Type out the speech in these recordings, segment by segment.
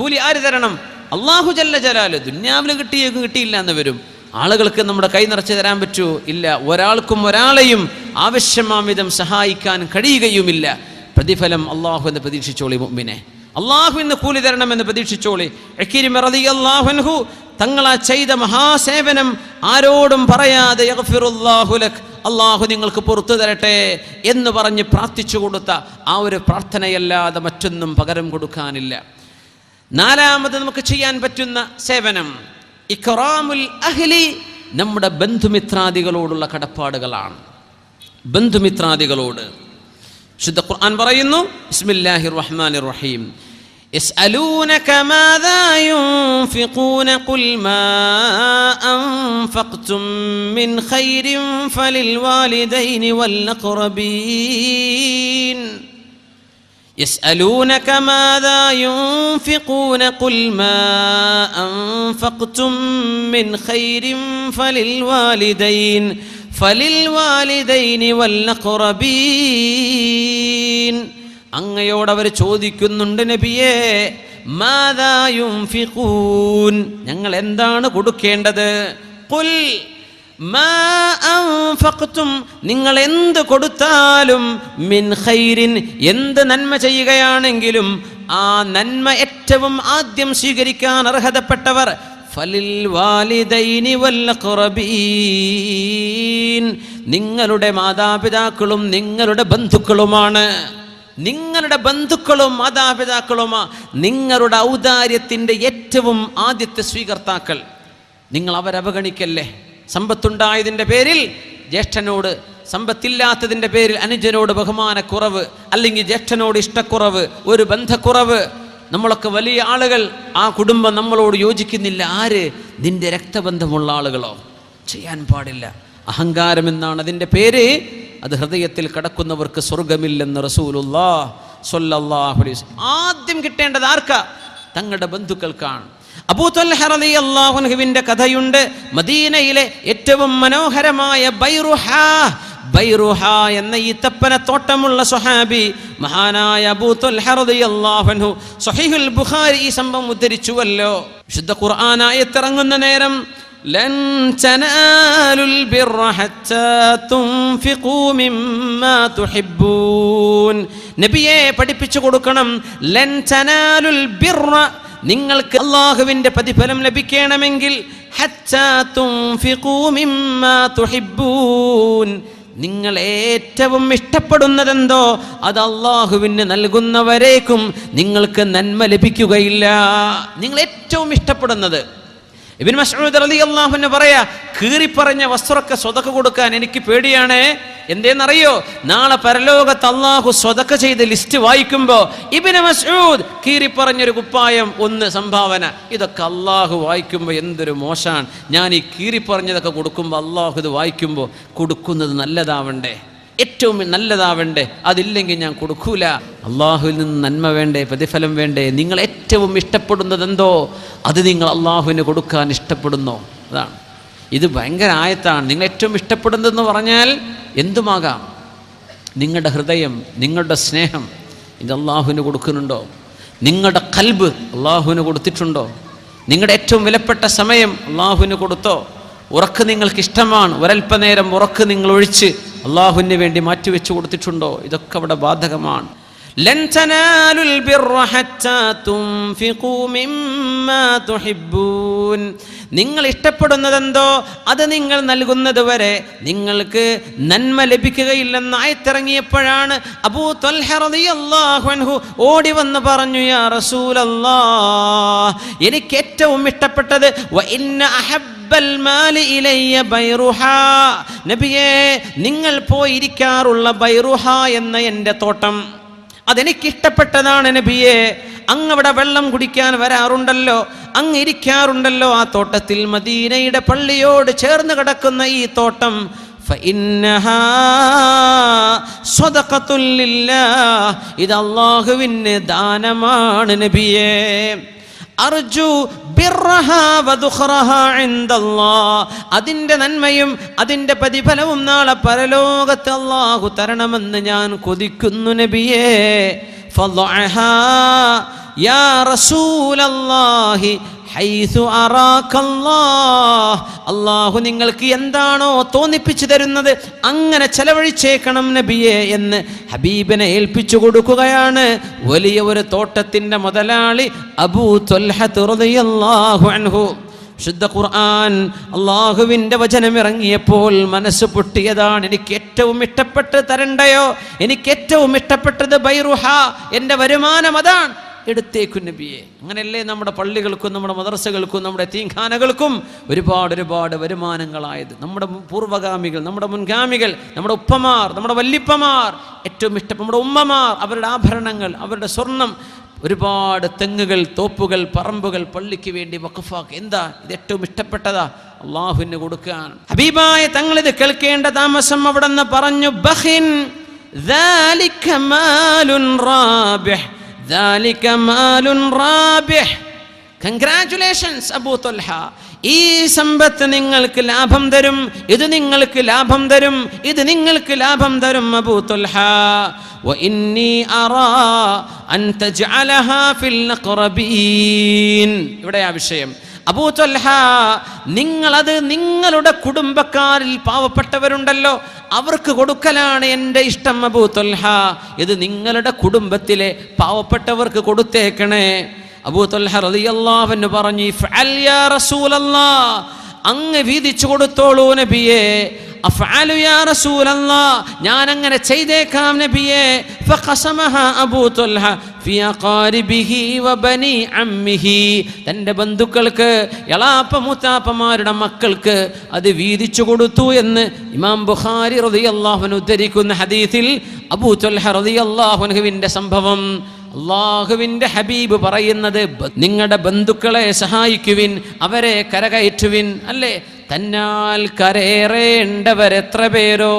കൂലി ആര് തരണം? അല്ലാഹു ജല്ല ജലാലു. ദുന്യാവിൽ കിട്ടിയേക്കും കിട്ടിയില്ല എന്ന് വരും. ആളുകൾക്ക് നമ്മുടെ കൈ നിറച്ച് തരാൻ പറ്റുമോ? ഇല്ല. ഒരാൾക്കും ഒരാളെയും ആവശ്യമാം വിധം സഹായിക്കാൻ കഴിയുകയുമില്ല. പ്രതിഫലം അള്ളാഹു എന്ന് പ്രതീക്ഷിച്ചോളി മുഅ്മിനെ. അള്ളാഹു എന്ന് കൂലി തരണമെന്ന് പ്രതീക്ഷിച്ചോളി. ഇക്രിമ റളിയല്ലാഹു അൻഹു തങ്ങളാ ചെയ്ത മഹാസേവനം ആരോടും പറയാതെ യഗ്ഫിറുല്ലാഹു ലക്, അള്ളാഹു നിങ്ങൾക്ക് പുറത്തു തരട്ടെ എന്ന് പറഞ്ഞ് പ്രാർത്ഥിച്ചു കൊടുത്ത ആ ഒരു പ്രാർത്ഥനയല്ലാതെ മറ്റൊന്നും പകരം കൊടുക്കാനില്ല. നാലാമത് നമുക്ക് ചെയ്യാൻ പറ്റുന്ന സേവനം ഇക്റാമുൽ അഹ്ലി, നമ്മുടെ ബന്ധുമിത്രാദികളോടുള്ള കടപ്പാടുകളാണ്. ബന്ധുമിത്രാദികളോട് ശുദ്ധ ഖുർആൻ പറയുന്നു, ബിസ്മില്ലാഹിർ റഹ്മാനിർ റഹീം, യസ്അലൂനക മാദാ യുൻഫിഖൂന ഖുൽ മാ അൻഫഖ്തും മിൻ ഖൈരിൻ ഫലിൽ വാലിദൈനി വൽ അഖ്റബീൻ. يسألونك ماذا ينفقون قل ما أنفقتم من خير فللوالدين والأقربين. അങ്ങയോടവർ ചോദിക്കുന്നുണ്ട് നബിയേ, മാദാ യുൻഫിഖൂൻ, ഞങ്ങൾ എന്താണ് കൊടുക്കേണ്ടത്? ഖുൽ മാ അൻഫഖ്തും, നിങ്ങൾ എന്ത് കൊടുത്താലും, മിൻ ഖൈരിൻ, എന്ത് നന്മ ചെയ്യുകയാണെങ്കിലും ആ നന്മ ഏറ്റവും ആദ്യം സ്വീകരിക്കാൻ അർഹതപ്പെട്ടവർ ഫലിൽ വാലിദൈനി വൽ അഖ്റബീൻ, നിങ്ങളുടെ മാതാപിതാക്കളും നിങ്ങളുടെ ബന്ധുക്കളുമാണ്. നിങ്ങളുടെ ബന്ധുക്കളും മാതാപിതാക്കളുമാ നിങ്ങളുടെ ഔദാര്യത്തിൻ്റെ ഏറ്റവും ആദ്യത്തെ സ്വീകർത്താക്കൾ. നിങ്ങൾ അവരവഗണിക്കല്ലേ. സമ്പത്തുണ്ടായതിൻ്റെ പേരിൽ ജ്യേഷ്ഠനോട്, സമ്പത്തില്ലാത്തതിൻ്റെ പേരിൽ അനുജനോട് ബഹുമാനക്കുറവ്, അല്ലെങ്കിൽ ജ്യേഷ്ഠനോട് ഇഷ്ടക്കുറവ്, ഒരു ബന്ധക്കുറവ്. നമ്മളൊക്കെ വലിയ ആളുകൾ, ആ കുടുംബം നമ്മളോട് യോജിക്കുന്നില്ല. ആര്? നിന്റെ രക്തബന്ധമുള്ള ആളുകളോ? ചെയ്യാൻ പാടില്ല. അഹങ്കാരം എന്നാണ് അതിൻ്റെ പേര്. അത് ഹൃദയത്തിൽ കടക്കുന്നവർക്ക് സ്വർഗമില്ലെന്ന് റസൂലുള്ളാഹി സ്വല്ലല്ലാഹു അലൈഹി വസല്ലം. ആദ്യം കിട്ടേണ്ടത് ആർക്കാ? തങ്ങളുടെ ബന്ധുക്കൾക്കാണ്. അബൂ ത്വൽഹ റളിയല്ലാഹു അൻഹുവിന്റെ കഥയുണ്ട്. മദീനയിലെ ഏറ്റവും മനോഹരമായ ബൈറുഹ എന്ന ഈത്തപ്പന തോട്ടമുള്ള സ്വഹാബി മഹാനായ അബൂ ത്വൽഹ റളിയല്ലാഹു അൻഹു സ്വഹീഹുൽ ബുഖാരി ഈ സംഭവം ഉദ്ധരിച്ചുവല്ലോ. വിശുദ്ധ ഖുർആൻ ആയത്ത് ഇറങ്ങുന്ന നേരം, ലൻ തനാലുൽ ബിർറ ഹത്താ തുൻഫിഖൂ മിമ്മാ തുഹിബ്ബൂൻ, നബിയെ പഠിപ്പിച്ചു കൊടുക്കണം. ലൻ തനാലുൽ ബിർറ, നിങ്ങൾക്ക് അല്ലാഹുവിൻ്റെ പ്രതിഫലം ലഭിക്കണമെങ്കിൽ, ഹത്താ തുൻഫിഖൂ മിമ്മാ തുഹിബ്ബൂൻ, നിങ്ങൾ ഏറ്റവും ഇഷ്ടപ്പെടുന്നതെന്തോ അത് അല്ലാഹുവിന് നൽകുന്നവരേക്കും നിങ്ങൾക്ക് നന്മ ലഭിക്കുകയില്ല. നിങ്ങൾ ഏറ്റവും ഇഷ്ടപ്പെടുന്നത്. ഇബ്നു മസ്ഊദ് റളിയല്ലാഹു അൻഹു പറയാ, കീറിപ്പറഞ്ഞ വസ്ത്രമൊക്കെ സ്വതക്ക കൊടുക്കാൻ എനിക്ക് പേടിയാണ്. എന്തേന്നറിയോ? നാളെ പരലോകത്ത് അല്ലാഹു സ്വതക്ക ചെയ്ത ലിസ്റ്റ് വായിക്കുമ്പോൾ ഇബ്നു മസ്ഊദ് കീറിപ്പറഞ്ഞൊരു കുപ്പായം, ഒന്ന് സംഭാവന, ഇതൊക്കെ അല്ലാഹു വായിക്കുമ്പോൾ എന്തൊരു മോശാണ്. ഞാൻ ഈ കീറിപ്പറഞ്ഞതൊക്കെ കൊടുക്കുമ്പോൾ അല്ലാഹു ഇത് വായിക്കുമ്പോൾ കൊടുക്കുന്നത് നല്ലതാവണ്ടേ, ഏറ്റവും നല്ലതാവണ്ടേ. അതില്ലെങ്കിൽ ഞാൻ കൊടുക്കൂല. അള്ളാഹുവിൽ നിന്ന് നന്മ വേണ്ടേ, പ്രതിഫലം വേണ്ടേ. നിങ്ങൾ ഏറ്റവും ഇഷ്ടപ്പെടുന്നതെന്തോ അത് നിങ്ങൾ അള്ളാഹുവിന് കൊടുക്കാൻ ഇഷ്ടപ്പെടുന്നോ? അതാണ്. ഇത് ഭയങ്കര ആയത്താണ്. നിങ്ങൾ ഏറ്റവും ഇഷ്ടപ്പെടുന്നതെന്ന് പറഞ്ഞാൽ എന്തുമാകാം. നിങ്ങളുടെ ഹൃദയം, നിങ്ങളുടെ സ്നേഹം ഇത് അള്ളാഹുവിന് കൊടുക്കുന്നുണ്ടോ? നിങ്ങളുടെ ഖൽബ് അള്ളാഹുവിന് കൊടുത്തിട്ടുണ്ടോ? നിങ്ങളുടെ ഏറ്റവും വിലപ്പെട്ട സമയം അള്ളാഹുവിന് കൊടുത്തോ? ഉറക്ക് നിങ്ങൾക്ക് ഇഷ്ടമാണ്, ഒരൽപ്പനേരം ഉറക്ക് നിങ്ങൾ ഒഴിച്ച് അള്ളാഹുവിന് വേണ്ടി മാറ്റിവെച്ച് കൊടുത്തിട്ടുണ്ടോ? ഇതൊക്കെ അവിടെ ബാധകമാണ്. ലൻ തനാലുൽ ബിർറ ഹത്താ തുൻഫിഖൂ മിമ്മാ തുഹിബ്ബൂൻ, നിങ്ങൾ ഇഷ്ടപ്പെടുന്നതെന്തോ അത് നിങ്ങൾ നൽകുന്നത് വരെ നിങ്ങൾക്ക് നന്മ ലഭിക്കുകയില്ലെന്ന് ആയത്തിറങ്ങിയപ്പോഴാണ് അബൂ ത്വൽഹ റളിയല്ലാഹു അൻഹു ഓടി വന്ന് പറഞ്ഞു, യാ റസൂലല്ലാഹ്, എനിക്ക് ഏറ്റവും ഇഷ്ടപ്പെട്ടത് വ ഇന്ന അഹബ്ബൽ മാലി ഇലയ്യ ബൈറുഹ, നബിയേ നിങ്ങൾ പോയിരിക്കാറുള്ള ബൈറുഹ എന്ന എൻ്റെ തോട്ടം അതെനിക്കിഷ്ടപ്പെട്ടതാണ് നബിയേ. അങ്ങവിടെ വെള്ളം കുടിക്കാൻ വരാറുണ്ടല്ലോ, അങ്ങ് ഇരിക്കാറുണ്ടല്ലോ ആ തോട്ടത്തിൽ. മദീനയുടെ പള്ളിയോട് ചേർന്ന് കിടക്കുന്ന ഈ തോട്ടം, ഫഇന്നഹാ സ്വദഖത്തുൽ ലില്ലാഹ്, ഇത് അല്ലാഹുവിന് ദാനമാണ് നബിയേ. അർജു ബിർറഹാ വദുഖറഹാ ഇൻദല്ലാഹ്, അതിൻ്റെ നന്മയും അതിൻ്റെ പ്രതിഫലവും നാളെ പരലോകത്ത് അല്ലാഹു തരണമെന്ന് ഞാൻ കൊതിക്കുന്നു നബിയേ. ഫളഅഹാ യാ റസൂലല്ലാഹി ഹൈസു അറാകല്ലാഹ്, അല്ലാഹു നിങ്ങൾക്ക് എന്താണോ തോന്നിപ്പിച്ചു തരുന്നത് അങ്ങനെ ചെലവഴിച്ചേക്കണം നബിയെ എന്ന് ഹബീബിനെ ഏൽപ്പിച്ചു കൊടുക്കുകയാണ് വലിയ ഒരു തോട്ടത്തിന്റെ മുതലാളി അബൂ ത്വൽഹത്ത് റളിയല്ലാഹു അൻഹു. ശുദ്ധ ഖുർആൻ അള്ളാഹുവിൻ്റെ വചനം ഇറങ്ങിയപ്പോൾ മനസ്സ് പൊട്ടിയതാണ്. എനിക്ക് ഏറ്റവും ഇഷ്ടപ്പെട്ട് തരണ്ടയോ, എനിക്ക് ഏറ്റവും ഇഷ്ടപ്പെട്ടത് ബൈറുഹ, എൻ്റെ വരുമാനം അതാണ്, എടുത്തേക്കും നബിയെ. അങ്ങനെയല്ലേ നമ്മുടെ പള്ളികൾക്കും നമ്മുടെ മദ്രസകൾക്കും നമ്മുടെ യതീംഖാനകൾക്കും ഒരുപാട് ഒരുപാട് വരുമാനങ്ങളായത്. നമ്മുടെ പൂർവ്വഗാമികൾ, നമ്മുടെ മുൻഗാമികൾ, നമ്മുടെ ഉപ്പമാർ, നമ്മുടെ വല്ലിപ്പമാർ, ഏറ്റവും ഇഷ്ടപ്പെട്ട നമ്മുടെ ഉമ്മമാർ, അവരുടെ ആഭരണങ്ങൾ, അവരുടെ സ്വർണം, ഒരുപാട് തെങ്ങുകൾ, തോപ്പുകൾ, പറമ്പുകൾ പള്ളിക്ക് വേണ്ടി വഖഫാക്കി. എന്താ ഇത്? ഏറ്റവും ഇഷ്ടപ്പെട്ടതാ, അള്ളാഹുവിന് കൊടുക്കാൻ. ഹബീബായ തങ്ങൾ ഇത് കേൾക്കേണ്ട താമസം അവിടെ നിന്ന് പറഞ്ഞു, ബഖിൻ ദാലിക മാലുൻ റാബിഹ്, ദാലിക മാലുൻ റാബിഹ്. കൺഗ്രാറ്റുലേഷൻസ് അബൂ ത്വൽഹ, ഈ സമ്പത്ത് നിങ്ങൾക്ക് ലാഭം തരും, ഇത് നിങ്ങൾക്ക് ലാഭം തരും, ഇത് നിങ്ങൾക്ക് ലാഭം തരും അബൂ ത്വൽഹ. വഇന്നി അറാ അൻ തജ്അലഹാ ഫിൽ അഖ്റബീൻ. ഇവിടെ ആ വിഷയം. അബൂ ത്വൽഹ, നിങ്ങളത് നിങ്ങളുടെ കുടുംബക്കാരിൽ പാവപ്പെട്ടവരുണ്ടല്ലോ അവർക്ക് കൊടുക്കലാണ് എൻ്റെ ഇഷ്ടം അബൂ ത്വൽഹ. ഇത് നിങ്ങളുടെ കുടുംബത്തിലെ പാവപ്പെട്ടവർക്ക് കൊടുത്തേക്കണേ. അബൂ ത്വൽഹ റളിയല്ലാഹു അൻഹു പറഞ്ഞു, ഫഅൽ യാ റസൂലല്ലാഹ്, അങ്ങ് വീതിച്ചു കൊടുത്തോളൂ നബിയേ. അഫഅലു യാ റസൂലല്ലാഹ്, ഞാൻ അങ്ങനെ ചെയ്തേക്കാം നബിയേ. ഫഖസമഹ അബൂ ത്വൽഹ ഫി അഖാരിബിഹി വബനി അമ്മിഹി, തൻ്റെ ബന്ധുക്കൾക്ക്, എളാപ്പ മൂത്താപ്പമാരുടെ മക്കൾക്ക് അത് വീതിച്ചു കൊടുത്തു എന്ന് ഇമാം ബുഖാരി റളിയല്ലാഹു അൻഹു ഉദ്ധരിക്കുന്ന ഹദീസിൽ അബൂ ത്വൽഹ റളിയല്ലാഹു അൻഹുവിൻ്റെ സംഭവം അള്ളാഹുവിൻ്റെ ഹബീബ് പറയുന്നത്, നിങ്ങളുടെ ബന്ധുക്കളെ സഹായിക്കുവിൻ, അവരെ കരകയറ്റുവിൻ. അല്ലേ, തന്നാൽ കരേറേണ്ടവരെത്ര പേരോ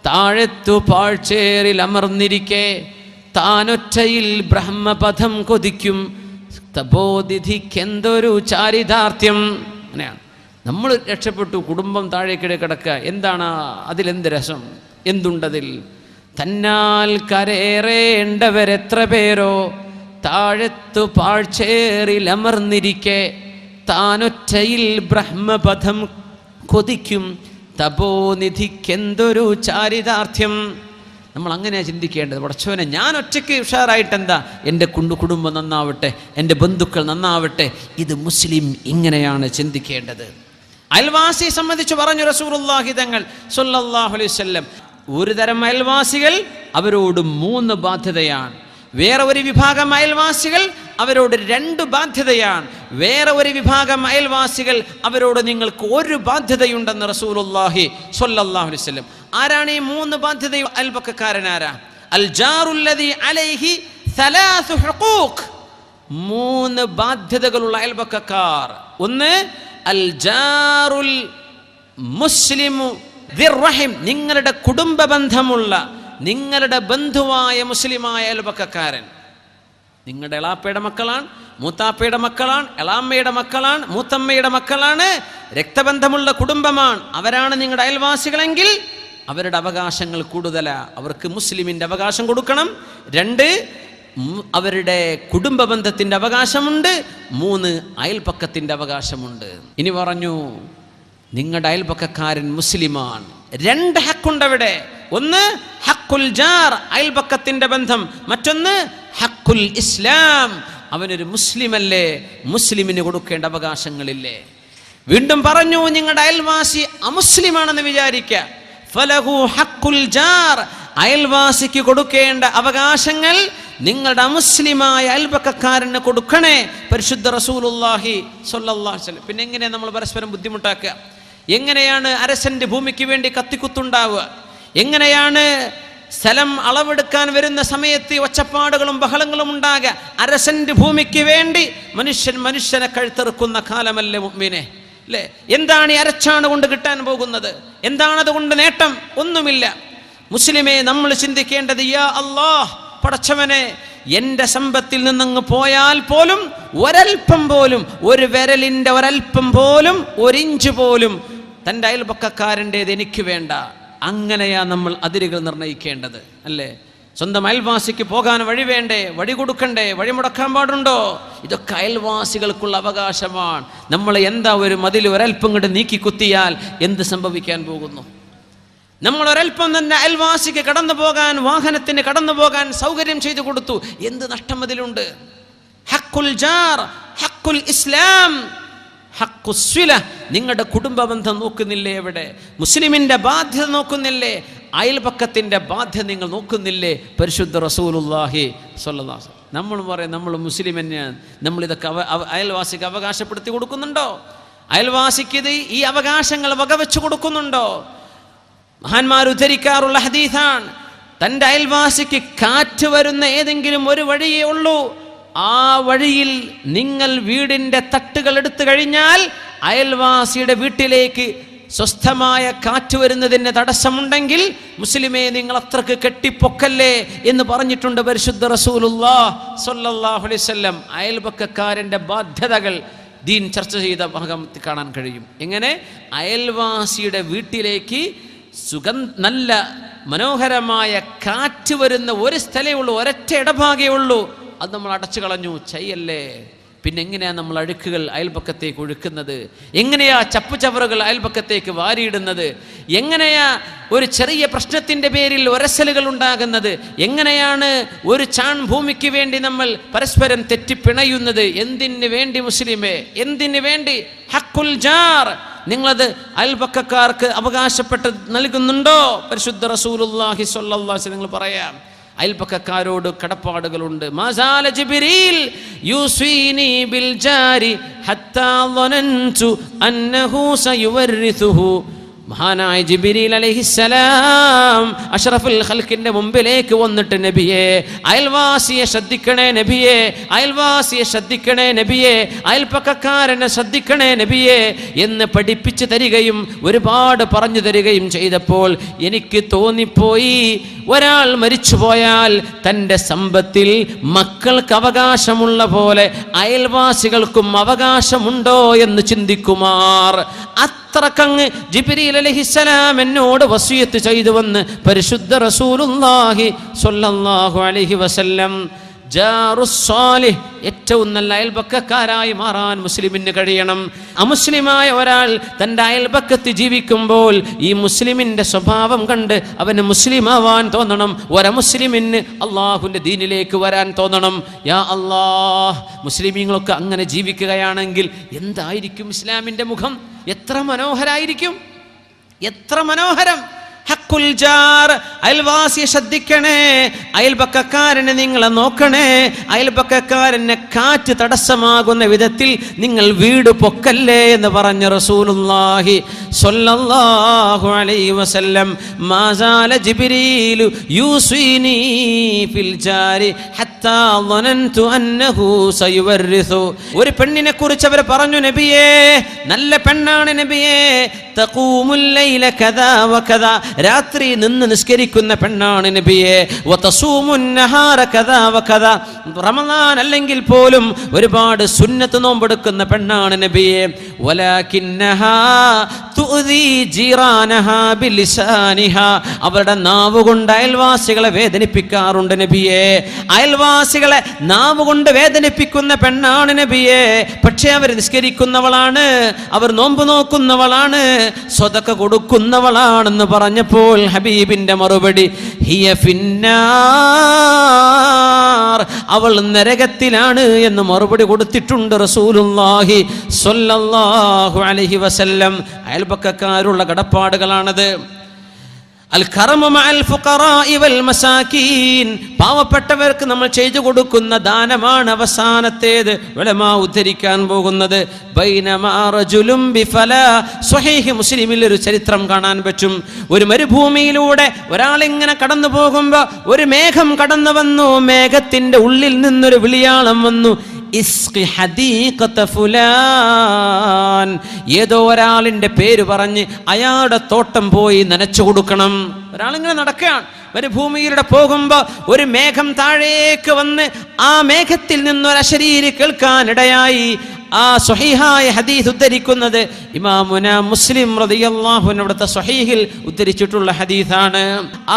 താഴത്തു പാഴ്ചേറിൽ അമർന്നിരിക്കെ താനൊറ്റയിൽ ബ്രഹ്മപഥം കൊതിക്കും. തപോനിധിക്കെന്തൊരു ചാരിതാർത്ഥ്യം. അങ്ങനെയാണ് നമ്മൾ രക്ഷപ്പെട്ടു, കുടുംബം താഴേക്കിടെ കിടക്കുക. എന്താണ് അതിലെന്ത് രസം, എന്തുണ്ടതിൽ? തന്നാൽ കരേറേണ്ടവരെത്ര പേരോ താഴത്തു പാഴ്ചേറിൽ അമർന്നിരിക്കെ താനൊറ്റയിൽ ബ്രഹ്മപഥം കൊതിക്കും. തപോനിധിക്കെന്തൊരു ചാരിതാർത്ഥ്യം. നമ്മൾ അങ്ങനെയാണ് ചിന്തിക്കേണ്ടത്. പടച്ചോനെ, ഞാൻ ഒറ്റയ്ക്ക് ഉഷാറായിട്ടെന്താ, എൻ്റെ കുടുംബം നന്നാവട്ടെ, എൻ്റെ ബന്ധുക്കൾ നന്നാവട്ടെ. ഇത് മുസ്ലിം ഇങ്ങനെയാണ് ചിന്തിക്കേണ്ടത്. അയൽവാസിയെ സംബന്ധിച്ച് പറഞ്ഞു റസൂലുള്ളാഹി തങ്ങൾ സ്വല്ലല്ലാഹു അലൈഹി വസല്ലം, ഒരു തരം അയൽവാസികൾ അവരോട് 3 ബാധ്യതയാണ്. വേറെ ഒരു വിഭാഗം അയൽവാസികൾ അവരോട് 2 ബാധ്യതയാണ്. വേറെ ഒരു വിഭാഗം അയൽവാസികൾ അവരോട് നിങ്ങൾക്ക് 1 ബാധ്യതയുണ്ടെന്ന് റസൂലുള്ളാഹി സ്വല്ലല്ലാഹു അലൈഹി വസല്ലം. ആരാണ് ഈ 3 ബാധ്യത? അയൽപക്കക്കാരനാരാ? അൽ ജാറുല്ലദി അലൈഹി 3 ഹുഖൂഖ്, 3 ബാധ്യതകളുള്ള അയൽപക്കക്കാർ. ഒന്ന് അൽ ജാറുൽ മുസ്ലിമു ദിർറഹിം, നിങ്ങളുടെ കുടുംബ ബന്ധമുള്ള, നിങ്ങളുടെ ബന്ധുവായ മുസ്ലിമായ അയൽപക്കക്കാരൻ. നിങ്ങളുടെ എളാപ്പയുടെ മക്കളാണ്, മൂത്താപ്പയുടെ മക്കളാണ്, എളാമ്മയുടെ മക്കളാണ്, മൂത്തമ്മയുടെ മക്കളാണ്, രക്തബന്ധമുള്ള കുടുംബമാണ്. അവരാണ് നിങ്ങളുടെ അയൽവാസികളെങ്കിൽ അവരുടെ അവകാശങ്ങൾ കൂടുതലാണ്. അവർക്ക് മുസ്ലിമിൻ്റെ അവകാശം കൊടുക്കണം. 2, അവരുടെ കുടുംബ ബന്ധത്തിൻ്റെ അവകാശമുണ്ട്. 3, അയൽപക്കത്തിൻ്റെ അവകാശമുണ്ട്. ഇനി പറഞ്ഞു, നിങ്ങളുടെ അയൽപക്കക്കാരൻ മുസ്ലിമാണ്. 2 ഹക്കുണ്ട് അവിടെ. ഒന്ന് ഹക്കുൽ ജാർ, അയൽപക്കത്തിന്റെ ബന്ധം. മറ്റൊന്ന് ഹക്കുൽ ഇസ്ലാം, അവനൊരു മുസ്ലിമല്ലേ, മുസ്ലിമിന് കൊടുക്കേണ്ട അവകാശങ്ങളില്ലേ. വീണ്ടും പറഞ്ഞു, നിങ്ങളുടെ അയൽവാസി അമുസ്ലിമാണെന്ന് വിചാരിക്കുക, ഫലഹു ഹക്കുൽ ജാർ, അയൽവാസിക്ക് കൊടുക്കേണ്ട അവകാശങ്ങൾ നിങ്ങളുടെ അമുസ്ലിമായ അയൽപക്കക്കാരന് കൊടുക്കണേ. പരിശുദ്ധ റസൂലുള്ളാഹി സ്വല്ലല്ലാഹു അലൈഹി വസല്ലം. പിന്നെ എങ്ങനെയാണ് നമ്മൾ പരസ്പരം ബുദ്ധിമുട്ടാക്കുക? എങ്ങനെയാണ് അരസന്റെ ഭൂമിക്ക് വേണ്ടി കത്തിക്കുത്തുണ്ടാവുക? എങ്ങനെയാണ് സ്ഥലം അളവെടുക്കാൻ വരുന്ന സമയത്ത് ഒച്ചപ്പാടുകളും ബഹളങ്ങളും ഉണ്ടാകുക? അരസന്റെ ഭൂമിക്ക് വേണ്ടി മനുഷ്യനെ കഴുത്തെറുക്കുന്ന കാലമല്ലേ മുഅ്മിനെ? അല്ലേ? എന്താണ് ഈ അരച്ചാണ് കൊണ്ട് കിട്ടാൻ പോകുന്നത്? എന്താണ് അതുകൊണ്ട് നേട്ടം? ഒന്നുമില്ല. മുസ്ലിമേ, നമ്മൾ ചിന്തിക്കേണ്ടത്, യാ അല്ലാഹ്, പടച്ചവനെ, എൻ്റെ സമ്പത്തിൽ നിന്നങ്ങ് പോയാൽ പോലും ഒരൽപ്പം പോലും, ഒരു വിരലിൻ്റെ ഒരൽപ്പം പോലും, 1 ഇഞ്ച് പോലും തൻ്റെ അയൽപക്കക്കാരൻ്റേത് എനിക്ക് വേണ്ട. അങ്ങനെയാ നമ്മൾ അതിരുകൾ നിർണ്ണയിക്കേണ്ടത്, അല്ലേ? സ്വന്തം അയൽവാസിക്ക് പോകാൻ വഴി വേണ്ടേ? വഴി കൊടുക്കണ്ടേ? വഴി മുടക്കാൻ പാടുണ്ടോ? ഇതൊക്കെ അയൽവാസികൾക്കുള്ള അവകാശമാണ്. നമ്മൾ എന്താ ഒരു മതിൽ ഒരൽപ്പം കൊണ്ട് നീക്കി കുത്തിയാൽ എന്ത് സംഭവിക്കാൻ പോകുന്നു? നമ്മൾ ഒരൽപ്പം തന്നെ അയൽവാസിക്ക് കടന്നു പോകാൻ, വാഹനത്തിന് കടന്നു പോകാൻ സൗകര്യം ചെയ്തു കൊടുത്തു. എന്ത് നഷ്ടം അതിലുണ്ട്? ഹഖുൽ ജാർ, ഹഖുൽ ഇസ്ലാം, ഹഖുസ്വില. നിങ്ങളുടെ കുടുംബ ബന്ധം നോക്കുന്നില്ലേ? എവിടെ? മുസ്ലിമിന്റെ ബാധ്യത നോക്കുന്നില്ലേ? അയൽപക്കത്തിന്റെ ബാധ്യത നിങ്ങൾ നോക്കുന്നില്ലേ? പരിശുദ്ധ റസൂലുള്ളാഹി സ്വല്ലല്ലാഹു അലൈഹി വസല്ലം നമ്മൾ പറയും നമ്മൾ മുസ്ലിം തന്നെയാണ്. നമ്മളിതൊക്കെ അയൽവാസിക്ക് അവകാശപ്പെടുത്തി കൊടുക്കുന്നുണ്ടോ? അയൽവാസിക്ക് ഈ അവകാശങ്ങൾ വകവെച്ചു കൊടുക്കുന്നുണ്ടോ? മഹാന്മാർ ഉദ്ധരിക്കാറുള്ള ഹദീസാണ്, തൻ്റെ അയൽവാസിക്ക് കാറ്റ് വരുന്ന ഏതെങ്കിലും ഒരു വഴിയേ ഉള്ളൂ, ആ വഴിയിൽ നിങ്ങൾ വീടിൻ്റെ തട്ടുകൾ എടുത്തു കഴിഞ്ഞാൽ അയൽവാസിയുടെ വീട്ടിലേക്ക് സ്വസ്ഥമായ കാറ്റ് വരുന്നതിന് തടസ്സമുണ്ടെങ്കിൽ മുസ്ലിമേ നിങ്ങൾ അത്രക്ക് കെട്ടിപ്പൊക്കല്ലേ എന്ന് പറഞ്ഞിട്ടുണ്ട് പരിശുദ്ധ റസൂലുള്ളാഹി സ്വല്ലല്ലാഹു അലൈഹി വസല്ലം. അയൽപക്കക്കാരൻ്റെ ബാധ്യതകൾ ദീൻ ചർച്ച ചെയ്ത ഭാഗം കാണാൻ കഴിയും. എങ്ങനെ അയൽവാസിയുടെ വീട്ടിലേക്ക് നല്ല മനോഹരമായ കാറ്റ് വരുന്ന ഒരു സ്ഥലമേ ഉള്ളൂ, ഒരൊറ്റ ഇടഭാഗേ ഉള്ളൂ, അത് നമ്മൾ അടച്ചു കളഞ്ഞു. ചെയ്യല്ലേ? പിന്നെ എങ്ങനെയാണ് നമ്മൾ അഴുക്കുകൾ അയൽപക്കത്തേക്ക് ഒഴുക്കുന്നത്? എങ്ങനെയാ ചപ്പുചവറുകൾ അയൽപക്കത്തേക്ക് വാരിയിടുന്നത്? എങ്ങനെയാ ഒരു ചെറിയ പ്രശ്നത്തിൻ്റെ പേരിൽ ഒരസലുകൾ ഉണ്ടാകുന്നത്? എങ്ങനെയാണ് ഒരു ചാൺ ഭൂമിക്ക് വേണ്ടി നമ്മൾ പരസ്പരം തെറ്റിപ്പിണയുന്നത്? എന്തിനു വേണ്ടി മുസ്ലിമേ? എന്തിനു വേണ്ടി? ഹഖുൽ ജാർ, നിങ്ങളത് അയൽപക്കക്കാർക്ക് അവകാശപ്പെട്ട് നൽകുന്നുണ്ടോ? പരിശുദ്ധ റസൂലുള്ളാഹി സ്വല്ലല്ലാഹു അലൈഹി വസല്ലം നിങ്ങൾ പറയാം, അയൽപക്കക്കാരോട് കടപ്പാടുകളുണ്ട്. മാസാല ജിബ്രീൽ യൂസീനി ബിൽ ജാരി ഹത്താ ളനൻതു അന്നഹു സയുവരിസുഹു. മഹാനായ ജിബ്രീൽ അലൈഹിസ്സലാം അഷ്റഫുൽ ഖൽഖിന്റെ മുമ്പിലേക്ക് വന്നിട്ട്, നബിയെ അയൽവാസിയെ ശ്രദ്ധിക്കണേ നബിയെ, അയൽവാസിയെ ശ്രദ്ധിക്കണേ നബിയെ, അയൽപക്കക്കാരനെ ശ്രദ്ധിക്കണേ നബിയെ എന്ന് പഠിപ്പിച്ചു തരികയും ഒരുപാട് പറഞ്ഞു തരികയും ചെയ്തപ്പോൾ എനിക്ക് തോന്നിപ്പോയി, ഒരാൾ മരിച്ചുപോയാൽ തൻ്റെ സമ്പത്തിൽ മക്കൾക്ക് അവകാശമുള്ള പോലെ അയൽവാസികൾക്കും അവകാശമുണ്ടോ എന്ന് ചിന്തിക്കുമാർ. അത്രക്കങ്ങ് ജിബ്രീൽ അലൈഹിസ്സലാം എന്നോട് വസിയത്ത് ചെയ്തുവെന്ന് പരിശുദ്ധ റസൂലുള്ളാഹി സ്വല്ലല്ലാഹു അലൈഹി വസല്ലം. ജാറുസ് സാലിഹ്, ഏറ്റവും നല്ല അയൽപക്കക്കാരായി മാറാൻ മുസ്ലിമിന് കഴിയണം. അമുസ്ലിമായ ഒരാൾ തൻ്റെ അയൽപക്കത്ത് ജീവിക്കുമ്പോൾ ഈ മുസ്ലിമിൻ്റെ സ്വഭാവം കണ്ട് അവന് മുസ്ലിമാവാൻ തോന്നണം. ഒരമുസ്ലിമിന് അള്ളാഹുവിൻ്റെ ദീനിലേക്ക് വരാൻ തോന്നണം. യാ അല്ലാഹ്, മുസ്ലിമീങ്ങളൊക്കെ അങ്ങനെ ജീവിക്കുകയാണെങ്കിൽ എന്തായിരിക്കും ഇസ്ലാമിൻ്റെ മുഖം? എത്ര മനോഹരായിരിക്കും, എത്ര മനോഹരം. ഹഖുൽ ജാർ, അയൽവാസിയെ ശ്രദ്ധിക്കണേ, അയൽപക്കക്കാരനെ നിങ്ങളെ നോക്കണേ, അയൽപക്കക്കാരനെ കാറ്റ് തടസ്സമാകുന്ന വിധത്തിൽ നിങ്ങൾ വീട് പൊക്കല്ലേ എന്ന് പറഞ്ഞ റസൂലുള്ളാഹി സ്വല്ലല്ലാഹു അലൈഹി വസല്ലം. മാസാല ജിബ്രീലു യൂസീനി ഫിൽ ജാരി ഹത്താ ളനൻതു അന്നഹു സയുവരിസു. ഒരു പെണ്ണിനെ കുറിച്ച് അവർ പറഞ്ഞു, നബിയേ നല്ല പെണ്ണാണ് നബിയേ, തഖൂമുൽ ലൈല കദാ വകദാ, രാത്രി നിന്ന് നിസ്കരിക്കുന്ന പെണ്ണാണ് നബിയെ, വതസൂമുൻ നഹാര കദാ വകദാ, റമളാൻ അല്ലെങ്കിൽ പോലും ഒരുപാട് സുന്നത്ത് നോമ്പെടുക്കുന്ന പെണ്ണാണ് നബിയെ, വലാകിന്നഹാ തുഅദി ജീറാനഹാ ബിലിസാനിഹാ, അവരുടെ നാവ് കൊണ്ട് അയൽവാസികളെ വേദനിപ്പിക്കാറുണ്ട് നബിയെ, അയൽവാസികളെ നാവ് കൊണ്ട് വേദനിപ്പിക്കുന്ന പെണ്ണാണ് നബിയെ. പക്ഷേ അവർ നിസ്കരിക്കുന്നവളാണ്, അവർ നോമ്പ് നോക്കുന്നവളാണ്, സ്വതക്ക കൊടുക്കുന്നവളാണെന്ന് പറഞ്ഞപ്പോൾ ഹബീബിന്റെ മറുപടി ഹിയ ഫിന്നാർ, അവൾ നരകത്തിലാണ് എന്ന് മറുപടി കൊടുത്തിട്ടുണ്ട് റസൂലുള്ളാഹി സ്വല്ലല്ലാഹു അലൈഹി വസല്ലം. അയൽപക്കക്കാരുള്ള കടപ്പാടുകളാണത്. അൽ കറമു മഅൽ ഫുഖറാഇ വൽ മസാകീൻ, പാവപ്പെട്ടവർക്ക് നമ്മൾ ചെയ്തു കൊടുക്കുന്ന ദാനമാണ് അവസാനത്തേത്. ഉലമാ ഉദ്ധരിക്കാൻ പോകുന്നത് ബൈനമാ റജുലും ബിഫലാ, സ്വഹീഹ് മുസ്ലിമിൽ ഒരു ചരിത്രം കാണാൻ പറ്റും. ഒരു മരുഭൂമിയിലൂടെ ഒരാളിങ്ങനെ കടന്നു പോകുമ്പോൾ ഒരു മേഘം കടന്നു വന്നു. മേഘത്തിന്റെ ഉള്ളിൽ നിന്നൊരു വിളിയാളം വന്നു, ഇസ്ഖി ഹദീഖത ഫുലാൻ, ഏതോ ഒരാളിൻ്റെ പേര് പറഞ്ഞ് അയാളുടെ തോട്ടം പോയി നനച്ചു കൊടുക്കണം. ഒരാളിങ്ങനെ നടക്കുകയാണ്, മരുഭൂമിയിലൂടെ പോകുമ്പോൾ ഒരു മേഘം താഴേക്ക് വന്ന് ആ മേഘത്തിൽ നിന്നൊരശരീരി കേൾക്കാനിടയായി. ആ സ്വഹീഹായ ഹദീസ് ഉദ്ധരിക്കുന്നത് ഇമാമുന മുസ്ലിം റളിയല്ലാഹു അൻഹു അവിടുത്തെ സ്വഹീഹിൽ ഉദ്ധരിച്ചിട്ടുള്ള ഹദീസാണ്.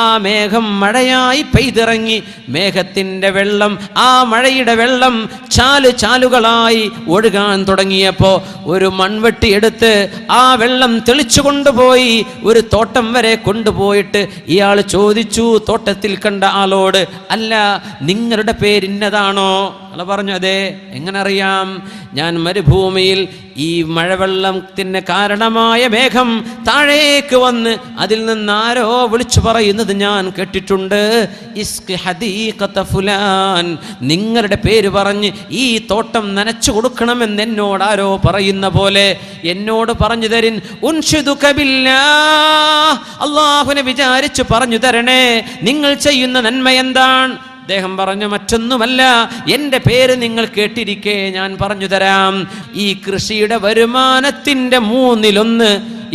ആ മേഘം മഴയായി പെയ്തിറങ്ങി, മേഘത്തിന്റെ വെള്ളം, ആ മഴയുടെ വെള്ളം ചാലുകളായി ഒഴുകാൻ തുടങ്ങിയപ്പോൾ ഒരു മൺവെട്ടി എടുത്ത് ആ വെള്ളം തെളിച്ചു കൊണ്ടുപോയി ഒരു തോട്ടം വരെ കൊണ്ടുപോയിട്ട് ഇയാൾ ചോദിച്ചു തോട്ടത്തിൽ കണ്ട ആളോട്, അല്ല നിങ്ങളുടെ പേരിന്നതാണോ? അയാൾ പറഞ്ഞു, അതെ. എങ്ങനെ അറിയാം? ഞാൻ മരുഭൂമിയിൽ ഈ മഴവെള്ളത്തിന് കാരണമായ മേഘം താഴേക്ക് വന്ന് അതിൽ നിന്ന് ആരോ വിളിച്ചു പറയുന്നത് ഞാൻ കേട്ടിട്ടുണ്ട്, ഇസ്കി ഹദീഖത ഫുലാൻ, നിങ്ങളുടെ പേര് പറഞ്ഞ് ഈ തോട്ടം നനച്ചു കൊടുക്കണമെന്ന് എന്നോട് ആരോ പറയുന്ന പോലെ എന്നോട് പറഞ്ഞു തരിൻ. ഉൻഷിദുക ബില്ലാഹ്, അല്ലാഹുവിനെ വിചാരിച്ചു പറഞ്ഞു തരണേ, നിങ്ങൾ ചെയ്യുന്ന നന്മ എന്താണ്? അദ്ദേഹം പറഞ്ഞു, മറ്റൊന്നുമല്ല, എൻ്റെ പേര് നിങ്ങൾ കേട്ടിരിക്കെ ഞാൻ പറഞ്ഞു തരാം. ഈ കൃഷിയുടെ വരുമാനത്തിൻ്റെ 1/3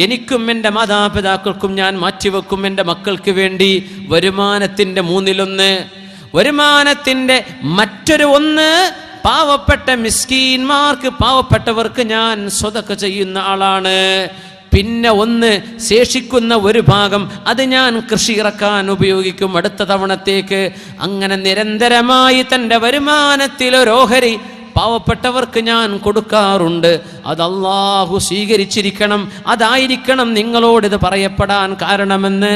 എനിക്കും എൻ്റെ മാതാപിതാക്കൾക്കും ഞാൻ മാറ്റിവെക്കും, എൻ്റെ മക്കൾക്ക് വേണ്ടി. വരുമാനത്തിൻ്റെ 1/3. വരുമാനത്തിൻ്റെ മറ്റൊരു 1 പാവപ്പെട്ട മിസ്കീന്മാർക്ക്, പാവപ്പെട്ടവർക്ക് ഞാൻ സ്വതക്ക ചെയ്യുന്ന ആളാണ്. പിന്നെ 1 ശേഷിക്കുന്ന ഒരു ഭാഗം അത് ഞാൻ കൃഷി ഇറക്കാൻ ഉപയോഗിക്കും അടുത്ത തവണത്തേക്ക്. അങ്ങനെ നിരന്തരമായി തൻ്റെ വരുമാനത്തിൽ ഒരു ഓഹരി പാവപ്പെട്ടവർക്ക് ഞാൻ കൊടുക്കാറുണ്ട്. അത് അല്ലാഹു സ്വീകരിച്ചിരിക്കണം, അതായിരിക്കണം നിങ്ങളോടിത് പറയപ്പെടാൻ കാരണമെന്ന്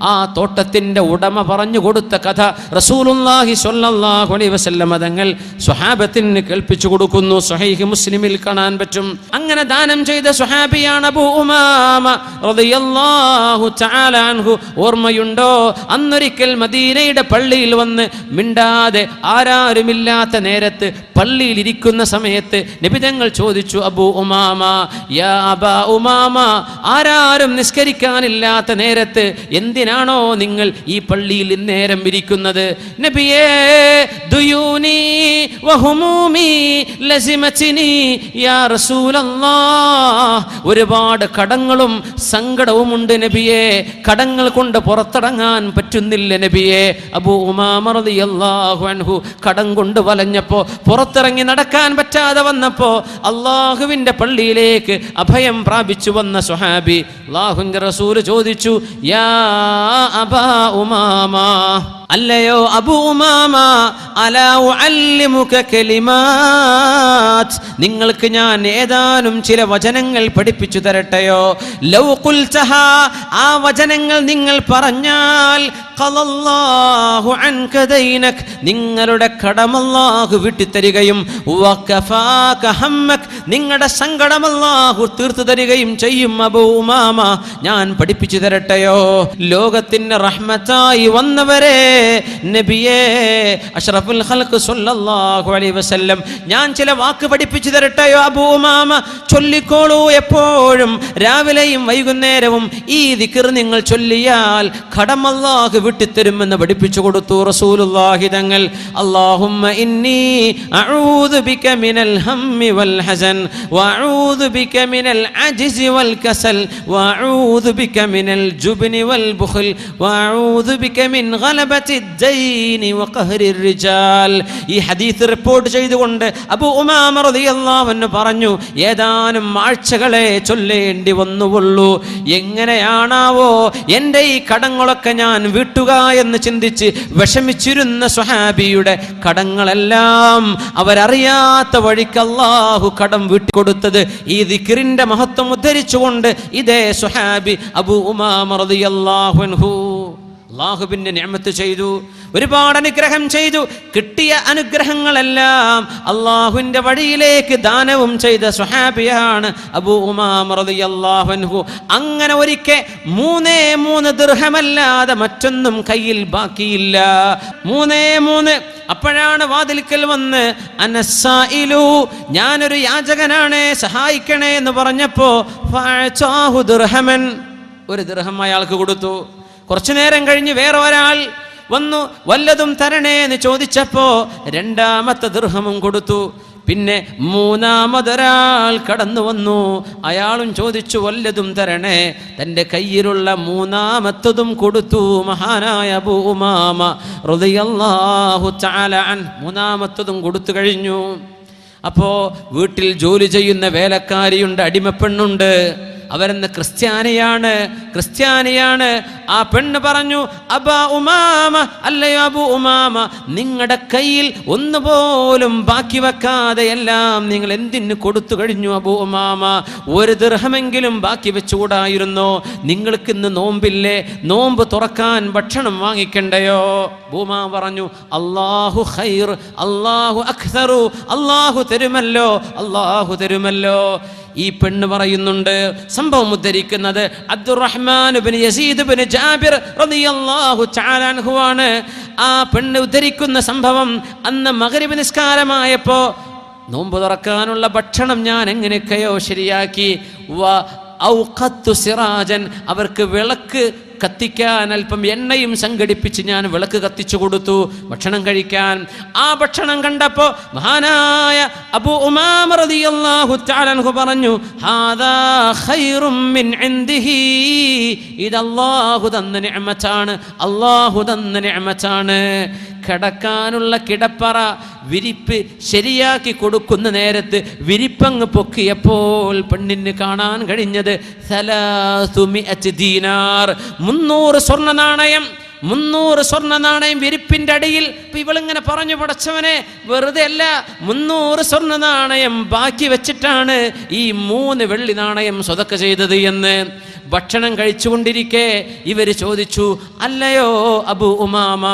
ആ തോട്ടത്തിൻ്റെ ഉടമ പറഞ്ഞു കൊടുത്ത കഥ റസൂലുള്ളാഹി സ്വല്ലല്ലാഹു അലൈഹി വസല്ലം തങ്ങൾ സ്വഹാബത്തിന് കേൾപ്പിച്ചു കൊടുക്കുന്നു. സ്വഹീഹ് മുസ്ലിമിൽ കാണാൻ പറ്റും. അങ്ങനെ ദാനം ചെയ്ത സ്വഹാബിയാണ് അബൂ ഉമാമ റളിയല്ലാഹു തആല അൻഹു. ഓർമ്മയുണ്ടോ? അന്നൊരിക്കൽ മദീനയുടെ പള്ളിയിൽ വന്ന് മിണ്ടാതെ ആരാരുമില്ലാത്ത നേരത്ത് പള്ളിയിൽ ഇരിക്കുന്ന സമയത്ത് നബി തങ്ങൾ ചോദിച്ചു, അബൂ ഉമാമ, യാ അബാ ഉമാമ, ആരാരും നിസ്കരിക്കാനില്ലാത്ത നേരത്ത് എന്തിനാണോ നിങ്ങൾ ഈ പള്ളിയിൽ ഇന്നേരം ഇരിക്കുന്നത്? നബിയേ, ദുയൂനി വഹുമൂമി ലസിമതിനി യാ റസൂലല്ലാഹ്, ഒരുപാട് കടങ്ങളും സങ്കടവും ഉണ്ട് നബിയേ, കടങ്ങൾ കൊണ്ട് പുറത്തിറങ്ങാൻ പറ്റുന്നില്ല നബിയേ. അബൂ ഉമാമ റളിയല്ലാഹു അൻഹു കടം കൊണ്ട് വലഞ്ഞപ്പോൾ, പുറത്തിറങ്ങി നടക്കാൻ പറ്റാതെ വന്നപ്പോൾ അള്ളാഹുവിൻ്റെ പള്ളിയിലേക്ക് അഭയം പ്രാപിച്ചു വന്ന സ്വഹാബി അല്ലാഹുവിൻ്റെ റസൂൽ ചോദിച്ചു, യാ അബാ ഉമാമ, അല്ലയോ അബൂ ഉമാമ, അലാ ഉഅല്ലിമുക കലിമാത്ത്, നിങ്ങൾക്ക് ഞാൻ ഏതാനും ചില വചനങ്ങൾ പഠിപ്പിച്ചു തരട്ടെയോ? ലൗ ഖുൽതഹാ, ആ വചനങ്ങൾ നിങ്ങൾ പറഞ്ഞാൽ, ഖലല്ലാഹു അൻക ദൈനക്, നിങ്ങളുടെ കടം അല്ലാഹു വിട്ടുതരികയും, വകഫാക ഹമ്മക്, നിങ്ങളുടെ സങ്കടം അല്ലാഹു തീർത്തു തരികയും ചെയ്യും. അബൂ ഉമാമ, ഞാൻ പഠിപ്പിച്ചു തരട്ടെയോ? ലോകത്തിന് റഹ്മത്തായി വന്നവരെ നബിയേ, അഷ്റഫുൽ ഖൽഖ് സ്വല്ലല്ലാഹു അലൈഹി വസല്ലം, ഞാൻ ചില വാക്ക് പഠിപ്പിച്ചു തരട്ടെയോ? അബൂ ഉമാമ, ചൊല്ലിക്കോളൂ, എപ്പോഴും രാവിലെയും വൈകുന്നേരവും ഈ ദിക്ർ നിങ്ങൾ ചൊല്ലിയാൽ കടം അല്ലാഹു വിട്ടുതരുമെന്ന് പഠിപ്പിച്ചു കൊടുത്തു റസൂലുള്ളാഹി തങ്ങൾ. അല്ലാഹുമ്മ ഇന്നി അഊദു ബിക മിനൽ ഹമ്മി വൽ ഹസൻ വഅഊദു ബിക മിനൽ അജ്സി വൽ കസൽ വഅഊദു ബിക മിനൽ ജുബ്നി വൽ ബുഖൽ വഅഊദു ബിക മിൻ ഗലബതി ദൈനി വഖഹരി റിജാൽ. ഈ ഹദീസ് റിപ്പോർട്ട് ചെയ്തുകൊണ്ട് അബൂ ഉമാമ റളിയല്ലാഹു അൻഹു പറഞ്ഞു, ഏതാനും ആഴ്ചകളെ ചൊല്ലേണ്ടി വന്നുള്ളൂ. എങ്ങനെയാണാവോ എൻ്റെ ഈ കടങ്ങളൊക്കെ ഞാൻ വീട്ടുക എന്ന് ചിന്തിച്ച് വിഷമിച്ചിരുന്ന സ്വഹാബിയുടെ കടങ്ങളെല്ലാം അവരറിയാത്ത വഴിക്ക് അല്ലാഹു കടം വീട്ടിക്കൊടുത്തത് ഈ ദിക്റിന്റെ മഹത്വം ഉദ്ധരിച്ചുകൊണ്ട് ഇതേ സ്വഹാബി അബൂ ഉമാമ റളിയല്ലാഹു അൻഹു അല്ലാഹുവിന്റെ നിഅമത്ത് ചെയ്തു, ഒരുപാട് അനുഗ്രഹം ചെയ്തു. കിട്ടിയ അനുഗ്രഹങ്ങളെല്ലാം അല്ലാഹുവിന്റെ വഴിയിലേക്ക് ദാനവും ചെയ്ത സ്വഹാബിയാണ് അബൂ ഉമാമ റളിയല്ലാഹു അൻഹു. അങ്ങനെ ഒരിക്കൽ 3 ദിർഹമല്ലാതെ മറ്റൊന്നും കയ്യിൽ ബാക്കിയില്ല. 3 അപ്പോഴാണ് വാതിൽക്കൽ വന്ന് അനസ്സായിലു, ഞാനൊരു യാചകനാണ്, സഹായിക്കണേ എന്ന് പറഞ്ഞപ്പോ ഫഅതാഹു ദിർഹമൻ, 1 ദിർഹം അയാൾക്ക് കൊടുത്തു. കുറച്ചു നേരം കഴിഞ്ഞ് വേറെ ഒരാൾ വന്നു, വല്ലതും തരണേ എന്ന് ചോദിച്ചപ്പോ 2ാമത്തെ ദിർഹമും കൊടുത്തു. പിന്നെ 3ാമതൊരാൾ കടന്നു വന്നു, അയാളും ചോദിച്ചു വല്ലതും തരണേ. തൻ്റെ കയ്യിലുള്ള 3ാമത്തതും കൊടുത്തു. മഹാനായ അബൂ ഉമാമ റളിയല്ലാഹു തആല അൻഹു 3ാമത്തതും കൊടുത്തു കഴിഞ്ഞു. അപ്പോൾ വീട്ടിൽ ജോലി ചെയ്യുന്ന വേലക്കാരിയുണ്ട്, അടിമപ്പെണ്ണുണ്ട്. അവരെന്ന് ക്രിസ്ത്യാനിയാണ്. ആ പെണ്ണ് പറഞ്ഞു, അബാ ഉമാമ, അല്ലയോ അബു ഉമാമ, നിങ്ങളുടെ കയ്യിൽ ഒന്നുപോലും ബാക്കി വെക്കാതെ എല്ലാം നിങ്ങൾ എന്തിന് കൊടുത്തു കഴിഞ്ഞു അബു ഉമാമ? ഒരു ദിർഹമെങ്കിലും ബാക്കി വെച്ചുകൂടായിരുന്നോ? നിങ്ങൾക്ക് ഇന്ന് നോമ്പില്ലേ? നോമ്പ് തുറക്കാൻ ഭക്ഷണം വാങ്ങിക്കണ്ടയോ? ഉമാമ പറഞ്ഞു, അല്ലാഹു ഖൈർ, അല്ലാഹു അക്സറു, അല്ലാഹു തരുമല്ലോ. ഈ പെണ്ണ് പറയുന്നുണ്ട്, സംഭവം ഉദ്ധരിക്കുന്നത് അബ്ദുറഹ്മാൻ ഇബ്നു യസീദ് ഇബ്നു ജാബിർ റളിയല്ലാഹു തആല അൻഹു ആണ്. ആ പെണ്ണ് ഉദ്ധരിക്കുന്ന സംഭവം, അന്ന് മഗ്രിബ് നിസ്കാരമായപ്പോൾ നോമ്പ് തുറക്കാനുള്ള ഭക്ഷണം ഞാൻ എങ്ങനെയൊക്കെയോ ശരിയാക്കി. ഔഖത്തു സിറാജൻ, അവർക്ക് വിളക്ക് കത്തിക്കാൻ അല്പം എണ്ണയും സംഘടിപ്പിച്ച് ഞാൻ വിളക്ക് കത്തിച്ചു കൊടുത്തു ഭക്ഷണം കഴിക്കാൻ. ആ ഭക്ഷണം കണ്ടപ്പോൾ മഹാനായ അബൂ ഉമാമ റളിയല്ലാഹു തആല അൻഹു പറഞ്ഞു, ഹാദാ ഖൈറും മിൻ ഇൻദിഹി, ഇത് അല്ലാഹു തന്ന നിഅമത്താണ്. കിടക്കാനുള്ള കിടപ്പറ വിരിപ്പ് ശരിയാക്കി കൊടുക്കുന്ന നേരത്ത് വിരിപ്പങ്ങ് പൊക്കിയപ്പോൾ പെണ്ണിന് കാണാൻ കഴിഞ്ഞത് 300 ദീനാർ, 300 സ്വർണ്ണ നാണയം വിരിപ്പിന്റെ അടിയിൽ. ഇപ്പൊ ഇവളിങ്ങനെ പറഞ്ഞു, പടച്ചവനെ, വെറുതെ അല്ല, 300 സ്വർണ്ണ നാണയം ബാക്കി വെച്ചിട്ടാണ് ഈ 3 വെള്ളി നാണയം സ്വതക്ക ചെയ്തത് എന്ന്. ഭക്ഷണം കഴിച്ചുകൊണ്ടിരിക്കെ ഇവർ ചോദിച്ചു, അല്ലയോ അബു ഉമാമ,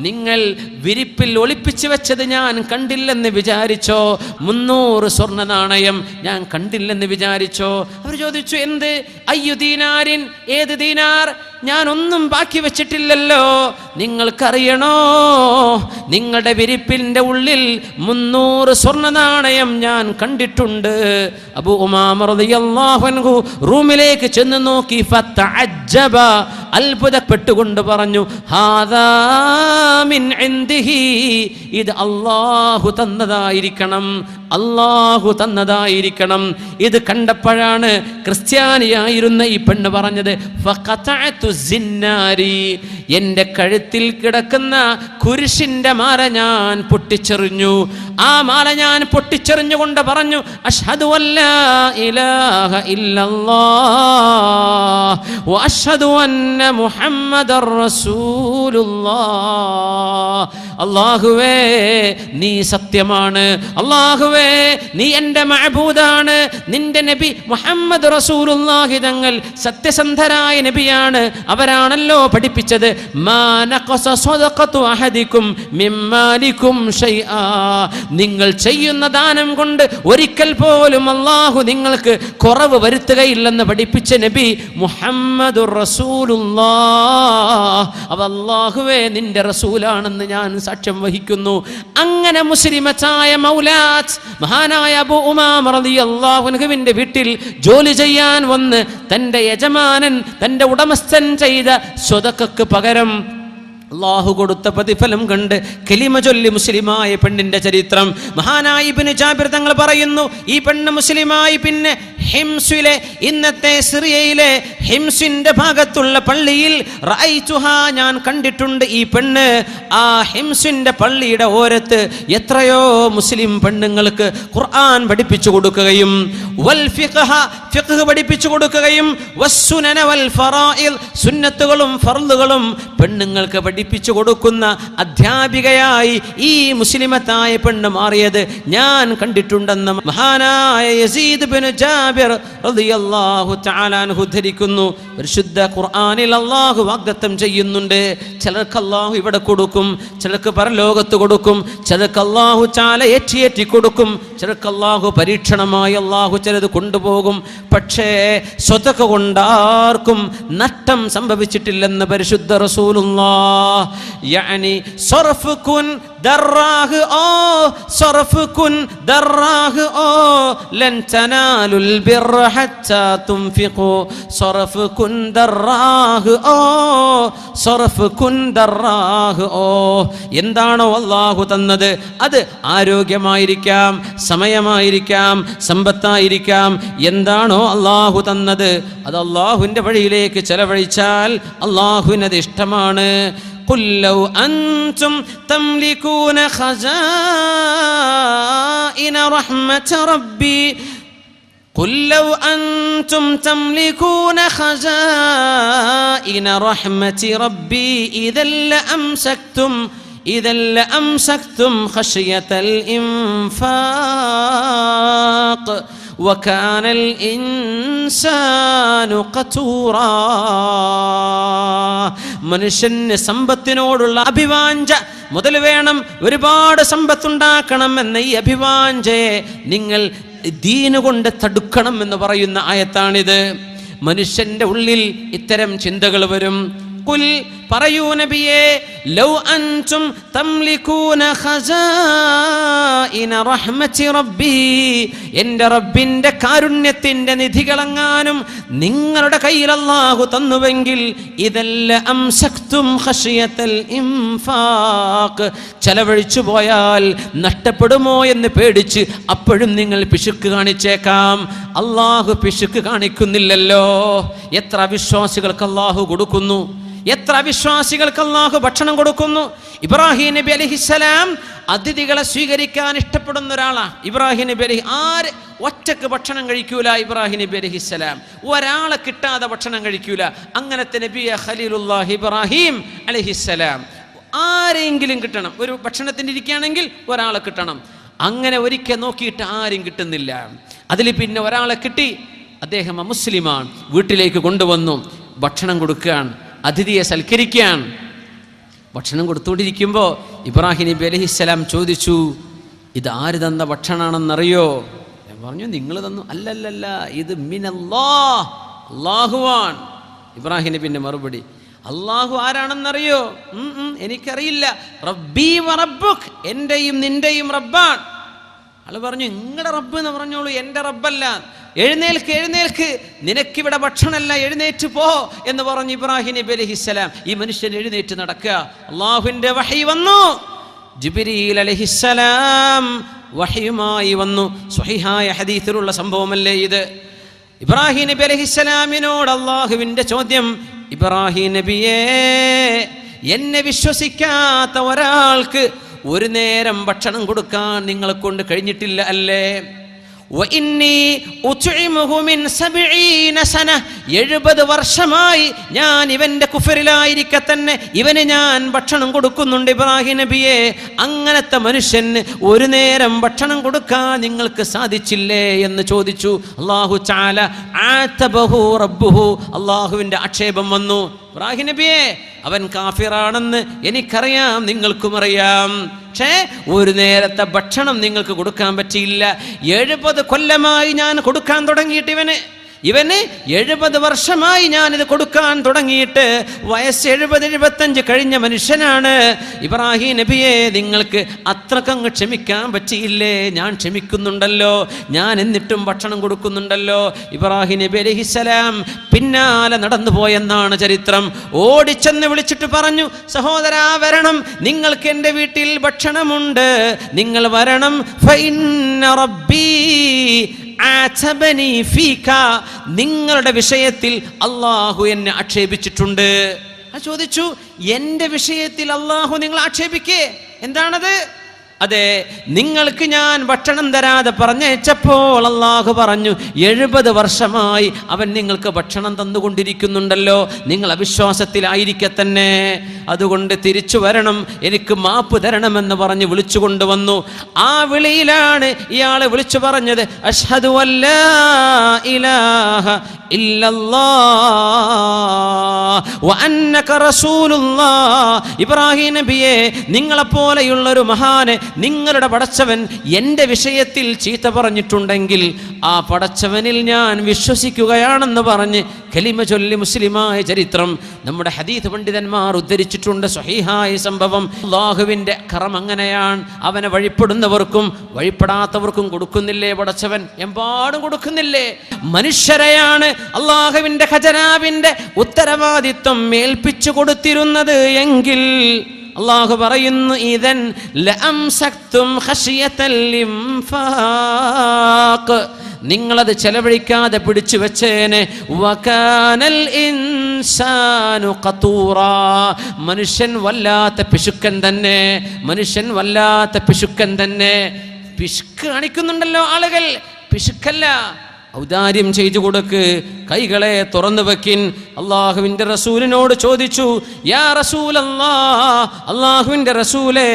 നിങ്ങൾ വിരിപ്പിൽ ഒളിപ്പിച്ചു വെച്ചത് ഞാൻ കണ്ടില്ലെന്ന് വിചാരിച്ചോ? 300 സ്വർണ്ണ നാണയം ഞാൻ കണ്ടില്ലെന്ന് വിചാരിച്ചോ? അവർ ചോദിച്ചു, എന്ത്? അയ്യു ദീനാരിൻ, ഏത് ദീനാർ? ഞാനൊന്നും ബാക്കി വെച്ചിട്ടില്ലല്ലോ. നിങ്ങൾക്കറിയണോ, നിങ്ങളുടെ വിരിപ്പിൻ്റെ ഉള്ളിൽ 300 സ്വർണ്ണ നാണയം ഞാൻ കണ്ടിട്ടുണ്ട്. അബൂ ഉമാമ റളിയല്ലാഹു അൻഹു റൂമിലേക്ക് ചെന്ന് നോക്കി, ഫതഅജ്ജബ, അത്ഭുതപ്പെട്ടുകൊണ്ട് പറഞ്ഞു, ഹാദാ മിൻ ഇൻദിഹി, ഇത് അല്ലാഹു തന്നതായിരിക്കണം. ഇത് കണ്ടപ്പോഴാണ് ക്രിസ്ത്യാനിയായിരുന്ന ഈ പെണ്ണ് പറഞ്ഞത്, ഫഖതഅതു സിന്നാരി, എൻ്റെ കഴുത്തിൽ കിടക്കുന്ന കുരിശിന്റെ മാല ഞാൻ പൊട്ടിച്ചെറിഞ്ഞു. ആ മാല ഞാൻ പൊട്ടിച്ചെറിഞ്ഞുകൊണ്ട് പറഞ്ഞു, അഷ്ഹദു അല്ലാ ഇലാഹ ഇല്ലല്ലാഹ് വ അഷ്ഹദു അന്ന മുഹമ്മദർ റസൂലുള്ളാഹ്. അല്ലാഹുവേ, നീ സത്യമാണ്. അല്ലാഹുവേ, നീ എൻ്റെ മഅബൂദാണ്. നിന്റെ നബി മുഹമ്മദ് റസൂലുള്ളാഹി തങ്ങൾ സത്യസന്ധരായ നബിയാണ്. അവരാണല്ലോ പഠിപ്പിച്ചത്, മാ നഖസ സദഖതു അഹദികും മിമ്മാലികും ശൈആ, നിങ്ങൾ ചെയ്യുന്ന ദാനം കൊണ്ട് ഒരിക്കൽ പോലും അല്ലാഹു നിങ്ങൾക്ക് കുറവ് വരുത്തുകയില്ലെന്ന് പഠിപ്പിച്ച നബി മുഹമ്മദുർ റസൂലുള്ളാഹ്. അല്ലാഹുവേ, നിന്റെ റസൂലാണെന്ന് ഞാൻ സാക്ഷ്യം വഹിക്കുന്നു. അങ്ങനെ മുസ്ലിമത്തായ മൗലാത്ത് മഹാനായ അബൂ ഉമാമ റളിയല്ലാഹു അൻഹുവിന്റെ വീട്ടിൽ ജോലി ചെയ്യാൻ വന്ന് തന്റെ യജമാനൻ, തന്റെ ഉടമസ്ഥൻ ചെയ്ത സ്വതക്കക്ക് പകരം അല്ലാഹു കൊടുത്ത പ്രതിഫലം കണ്ട് കലിമ ചൊല്ലി മുസ്ലിമായ പെണ്ണിന്റെ ചരിത്രം മഹാനായ ഇബ്നു ജാബിർ തങ്ങൾ പറയുന്നു. ഈ പെണ്ണ് മുസ്ലിമായി പിന്നെ ഹിംസിലെ, ഇന്നത്തെ സിറിയയിലെ ഹിംസിന്റെ ഭാഗത്തുള്ള പള്ളിയിൽ റഅയ്തുഹാ, ഞാൻ കണ്ടിട്ടുണ്ട് ഈ പെണ്ണ്. ആ ഹിംസിന്റെ പള്ളിയുടെ ഓരത്ത് എത്രയോ മുസ്ലിം പെണ്ണുങ്ങൾക്ക് ഖുർആൻ പഠിപ്പിച്ചു കൊടുക്കുകയും വൽ ഫിഖ് പഠിപ്പിച്ചു കൊടുക്കുകയും വസ്സുനന വൽ ഫറായിദ്, സുന്നത്തുകളും ഫർളുകളും പെണ്ണുങ്ങൾക്ക് പഠിപ്പിച്ചു കൊടുക്കുന്ന അധ്യാപികയായി ഈ മുസ്ലിമത്തായ പെണ്ണ് മാറിയത് ഞാൻ കണ്ടിട്ടുണ്ടെന്ന് മഹാനായ യസീദ് ഇബ്നു ജാബിർ റളിയല്ലാഹു തആല അൻഹു ഉദ്ധരിക്കുന്നു. പരിശുദ്ധ ഖുർആനിൽ അല്ലാഹു വാഗ്ദത്തം ചെയ്യുന്നുണ്ട്. ചിലർക്ക് അല്ലാഹു ഇവിടെ കൊടുക്കും, ചിലർക്ക് പരലോകത്ത് കൊടുക്കും, ചിലർക്ക് അല്ലാഹു തആല ഏറ്റി കൊടുക്കും, ചിലർക്ക് അല്ലാഹു പരീക്ഷണമായി അല്ലാഹു ചിലത് കൊണ്ടുപോകും. പക്ഷേ സ്വതക്ക കൊണ്ടാർക്കും നഷ്ടം സംഭവിച്ചിട്ടില്ലെന്ന് പരിശുദ്ധ റസൂലുള്ളാഹ്. യാനി സർഫ് കുൻ ദറാഹ് ഓ, സർഫ് കുൻ ദറാഹ് ഓ, ലൻ തനാലുൽ ബിർറ ഹത്താ തുൻഫിഖു, സർഫ് കുൻ ദറാഹ് ഓ, സർഫ് കുൻ ദറാഹ് ഓ. എന്താണോ അല്ലാഹു തന്നത്, അത് ആരോഗ്യമായിരിക്കാം, സമയമായിരിക്കാം, സമ്പത്തായിരിക്കാം. എന്താണോ അല്ലാഹു തന്നത് അത് അല്ലാഹുവിൻ്റെ വഴിയിലേക്ക് ചെലവഴിച്ചാൽ അല്ലാഹുവിനത് ഇഷ്ടമാണ്. ഖുൽ ലൗ അൻതും തംലികൂന ഖസാഇന റഹ്മത റബ്ബി قل لو أنتم تملكون خزائن رحمة ربي إذا لأمسكتم خشية الإنفاق وكان الإنسان قتورا. മനുഷ്യന് സമ്പത്തിനോടുള്ള അഭിവാഞ്ച മുതൽ വേണം, ഒരുപാട് സമ്പത്തുണ്ടാക്കണം എന്ന ഈ അഭിവാഞ്ചയെ നിങ്ങൾ ദീന് കൊണ്ട് തടുക്കണം എന്ന് പറയുന്ന ആയത്താണിത്. മനുഷ്യന്റെ ഉള്ളിൽ ഇത്തരം ചിന്തകൾ വരും. ഖുൽ പറയൂ നബിയേ, ലൗ അൻതും തംലികൂന ഖസാഇന റഹ്മതി റബ്ബി, എൻ്റെ റബ്ബിൻ്റെ കാരുണ്യത്തിൻ്റെ നിധികളെങ്ങാനും നിങ്ങളുടെ കയ്യിൽ അല്ലാഹു തന്നുവെങ്കിൽ ഇദല്ല അംസക്തും ഖശിയത്തൽ ഇൻഫാഖ്, ചെലവഴിച്ചു പോയാൽ നഷ്ടപ്പെടുമോ എന്ന് പേടിച്ച് അപ്പോഴും നിങ്ങൾ പിശുക്ക് കാണിച്ചേക്കാം. അല്ലാഹു പിശുക്ക് കാണിക്കുന്നില്ലല്ലോ. എത്ര വിശ്വാസികൾക്ക് അല്ലാഹു കൊടുക്കുന്നു, എത്ര വിശ്വാസികൾക്ക് അല്ലാഹു ഭക്ഷണം കൊടുക്കുന്നു. ഇബ്രാഹിം നബി അലൈഹിസ്സലാം അതിഥികളെ സ്വീകരിക്കാൻ ഇഷ്ടപ്പെടുന്ന ഒരാളാണ്. ഇബ്രാഹിം നബി ആര് ഒറ്റക്ക് ഭക്ഷണം കഴിക്കൂല. ഇബ്രാഹിം നബി അലൈഹിസ്സലാം ഒരാളെ കിട്ടാതെ ഭക്ഷണം കഴിക്കൂല. അങ്ങനത്തെ നബിയ ഖലീലുല്ലാഹി ഇബ്രാഹിം അലൈഹിസ്സലാം. ആരെങ്കിലും കിട്ടണം, ഒരു ഭക്ഷണത്തിന് ഇരിക്കുകയാണെങ്കിൽ ഒരാളെ കിട്ടണം. അങ്ങനെ ഒരിക്കൽ നോക്കിയിട്ട് ആരും കിട്ടുന്നില്ല. അതിൽ പിന്നെ ഒരാളെ കിട്ടി. അദ്ദേഹം മുസ്ലിമാണ്. വീട്ടിലേക്ക് കൊണ്ടുവന്നു, ഭക്ഷണം കൊടുക്കുകയാണ്, അതിഥിയെ സൽക്കരിക്കാൻ. ഭക്ഷണം കൊടുത്തുകൊണ്ടിരിക്കുമ്പോൾ ഇബ്രാഹിം നബി അലൈഹിസ്സലാം ചോദിച്ചു, ഇത് ആര് തന്ന ഭക്ഷണമാണെന്നറിയോ? ഞാൻ പറഞ്ഞു, നിങ്ങൾ തന്നു. അല്ലല്ലല്ല, ഇത് മിനല്ലാഹ്, അല്ലാഹുവാൻ. ഇബ്രാഹിം നബിന്റെ മറുപടി, അല്ലാഹു ആരാണെന്നറിയോ? എനിക്കറിയില്ല. റബ്ബി വ റബ്ബുക്, എന്റെയും നിന്റെയും റബ്ബാൻ. ആള് പറഞ്ഞു, നിങ്ങളുടെ റബ്ബ് എന്ന് പറഞ്ഞോളൂ, എൻ്റെ റബ്ബല്ല. എഴുന്നേൽക്ക്, എഴുന്നേൽക്ക്, നിനക്കിവിടെ ഭക്ഷണമല്ല, എഴുന്നേറ്റ് പോ എന്ന് പറഞ്ഞു ഇബ്രാഹിം നബി അലൈഹിസ്സലാം. ഈ മനുഷ്യൻ എഴുന്നേറ്റ് നടക്കുക. അള്ളാഹുവിന്റെ വഹി വന്നു. ജിബ്രീൽ അലൈഹിസ്സലാം വഹിയുമായി വന്നു. സ്വഹീഹായ ഹദീസിലുള്ള സംഭവമല്ലേ ഇത്? ഇബ്രാഹിം നബി അലൈഹിസ്സലാമിനോട് അള്ളാഹുവിന്റെ ചോദ്യം, ഇബ്രാഹിം നബിയേ, എന്നെ വിശ്വസിക്കാത്ത ഒരാൾക്ക് ഒരു നേരം ഭക്ഷണം കൊടുക്കാൻ നിങ്ങളെ കൊണ്ട് കഴിഞ്ഞിട്ടില്ല അല്ലേ? 70 വർഷമായി ഞാൻ ഇവന്റെ കുഫറിലായിരിക്കെ തന്നെ ഇവന് ഞാൻ ഭക്ഷണം കൊടുക്കുന്നുണ്ട് ഇബ്രാഹിം നബിയെ. അങ്ങനത്തെ മനുഷ്യന് ഒരു നേരം ഭക്ഷണം കൊടുക്കാൻ നിങ്ങൾക്ക് സാധിച്ചില്ലേ എന്ന് ചോദിച്ചു. അല്ലാഹു തആല ആതബഹു റബ്ബുഹു, അല്ലാഹുവിന്റെ ആക്ഷേപം വന്നു. ഇബ്രാഹിം നബിയെ, അവൻ കാഫിറാണെന്ന് എനിക്കറിയാം, നിങ്ങൾക്കും അറിയാം. പക്ഷേ ഒരു നേരത്തെ ഭക്ഷണം നിങ്ങൾക്ക് കൊടുക്കാൻ പറ്റിയില്ല. 70 കൊല്ലമായി ഞാൻ കൊടുക്കാൻ തുടങ്ങിയിട്ട് ഇവന് 70 വർഷമായി ഞാനിത് കൊടുക്കാൻ തുടങ്ങിയിട്ട്. വയസ്സ് 70-75 കഴിഞ്ഞ മനുഷ്യനാണ്. ഇബ്രാഹിം നബിയെ, നിങ്ങൾക്ക് അത്രക്കങ്ങ് ക്ഷമിക്കാൻ പറ്റിയില്ലേ? ഞാൻ ക്ഷമിക്കുന്നുണ്ടല്ലോ, ഞാൻ എന്നിട്ടും ഭക്ഷണം കൊടുക്കുന്നുണ്ടല്ലോ. ഇബ്രാഹിം നബി അലൈഹിസ്സലാം പിന്നാലെ നടന്നു പോയെന്നാണ് ചരിത്രം. ഓടിച്ചെന്ന് വിളിച്ചിട്ട് പറഞ്ഞു, സഹോദരാ വരണം, നിങ്ങൾക്ക് എൻ്റെ വീട്ടിൽ ഭക്ഷണമുണ്ട്, നിങ്ങൾ വരണം. ഫഇന്ന റബ്ബി ആതബനി ഫീക, നിങ്ങളുടെ വിഷയത്തിൽ അല്ലാഹു എന്നെ ആക്ഷേപിച്ചിട്ടുണ്ട്. ചോദിച്ചു, എൻ്റെ വിഷയത്തിൽ അല്ലാഹു നിങ്ങൾ ആക്ഷേപിക്കേ? എന്താണത്? അതെ, നിങ്ങൾക്ക് ഞാൻ ഭക്ഷണം തരാതെ പറഞ്ഞയച്ചപ്പോൾ അല്ലാഹു പറഞ്ഞു, 70 വർഷമായി അവൻ നിങ്ങൾക്ക് ഭക്ഷണം തന്നുകൊണ്ടിരിക്കുന്നുണ്ടല്ലോ, നിങ്ങൾ അവിശ്വാസത്തിലായിരിക്കെ തന്നെ, അതുകൊണ്ട് തിരിച്ചു വരണം, എനിക്ക് മാപ്പ് തരണമെന്ന് പറഞ്ഞ് വിളിച്ചു കൊണ്ടുവന്നു. ആ വിളിയിലാണ് ഇയാളെ വിളിച്ചു പറഞ്ഞത്, അഷ്ഹദു അല്ലാ ഇലാഹ ഇല്ലല്ലാഹ് വ അന്നക റസൂലുള്ളാഹ്. ഇബ്രാഹിം നബിയെ, നിങ്ങളെപ്പോലെയുള്ളൊരു മഹാന്, നിങ്ങളുടെ പടച്ചവൻ എൻ്റെ വിഷയത്തിൽ ചീത്ത പറഞ്ഞിട്ടുണ്ടെങ്കിൽ ആ പടച്ചവനിൽ ഞാൻ വിശ്വസിക്കുകയാണെന്ന് പറഞ്ഞ് കലിമ ചൊല്ലി മുസ്ലിമായ ചരിത്രം നമ്മുടെ ഹദീസ് പണ്ഡിതന്മാർ ഉദ്ധരിച്ചിട്ടുണ്ട്. സ്വഹീഹായ സംഭവം. അല്ലാഹുവിൻ്റെ കറം അങ്ങനെയാണ്. അവനെ വഴിപ്പെടുന്നവർക്കും വഴിപ്പെടാത്തവർക്കും കൊടുക്കുന്നില്ലേ പടച്ചവൻ? എമ്പാടും കൊടുക്കുന്നില്ലേ? മനുഷ്യരെയാണ് അല്ലാഹുവിൻ്റെ ഖജനാവിൻ്റെ ഉത്തരവാദിത്വം ഏൽപ്പിച്ചു കൊടുത്തിരുന്നത് എങ്കിൽ അല്ലാഹു പറയുന്നു, ഇദൻ ലഅംസക്തും ഖശിയത്തൽ ഇൻഫാഖ്, നിങ്ങളത് ചെലവഴിക്കാതെ പിടിച്ചു വെച്ചേനെ. വകാനൽ ഇൻസാനു ഖതൂറാ, മനുഷ്യൻ വല്ലാത്ത പിശുക്കൻ തന്നെ, മനുഷ്യൻ വല്ലാത്ത പിശുക്കൻ തന്നെ. പിശുക്ക് കാണിക്കുന്നുണ്ടല്ലോ ആളുകൾ, പിശുക്കല്ല. ഔദാര്യം ചെയ്തു കൊടുക്ക്, കൈകളെ തുറന്നു വെക്കിൻ. അള്ളാഹുവിൻ്റെ റസൂലിനോട് ചോദിച്ചു, യാ റസൂലല്ലാഹ്, അള്ളാഹുവിൻ്റെ റസൂലേ,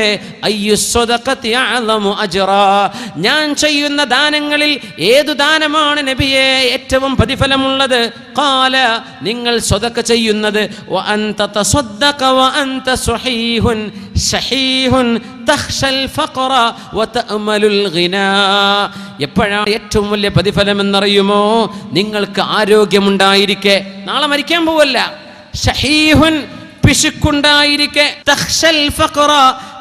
അയ്യു സ്വദഖത്തി അഅ്ളമു അജ്റാ, ഞാൻ ചെയ്യുന്ന ദാനങ്ങളിൽ ഏതു ദാനമാണ് നബിയെ ഏറ്റവും പ്രതിഫലമുള്ളത്? ഖാല, നിങ്ങൾ സ്വദഖ ചെയ്യുന്നത്, വ അൻത തസദ്ദഖ വ അൻത സ്വഹീഹുൻ ശഹീഹുൻ തഖ്ശൽ ഫഖറ വ തഅമലുൽ ഗിനാ. എപ്പോഴാണ് ഏറ്റവും വലിയ പ്രതിഫലം എന്നറിയുമോ? നിങ്ങൾക്ക് ആരോഗ്യമുണ്ടായിരിക്കെ, നാളെ മരിക്കാൻ പോവല്ല. ഷഹീഹുൻ, പിശുക്കുണ്ടായിരിക്കെ. തഖ്ശൽ ഫഖറ,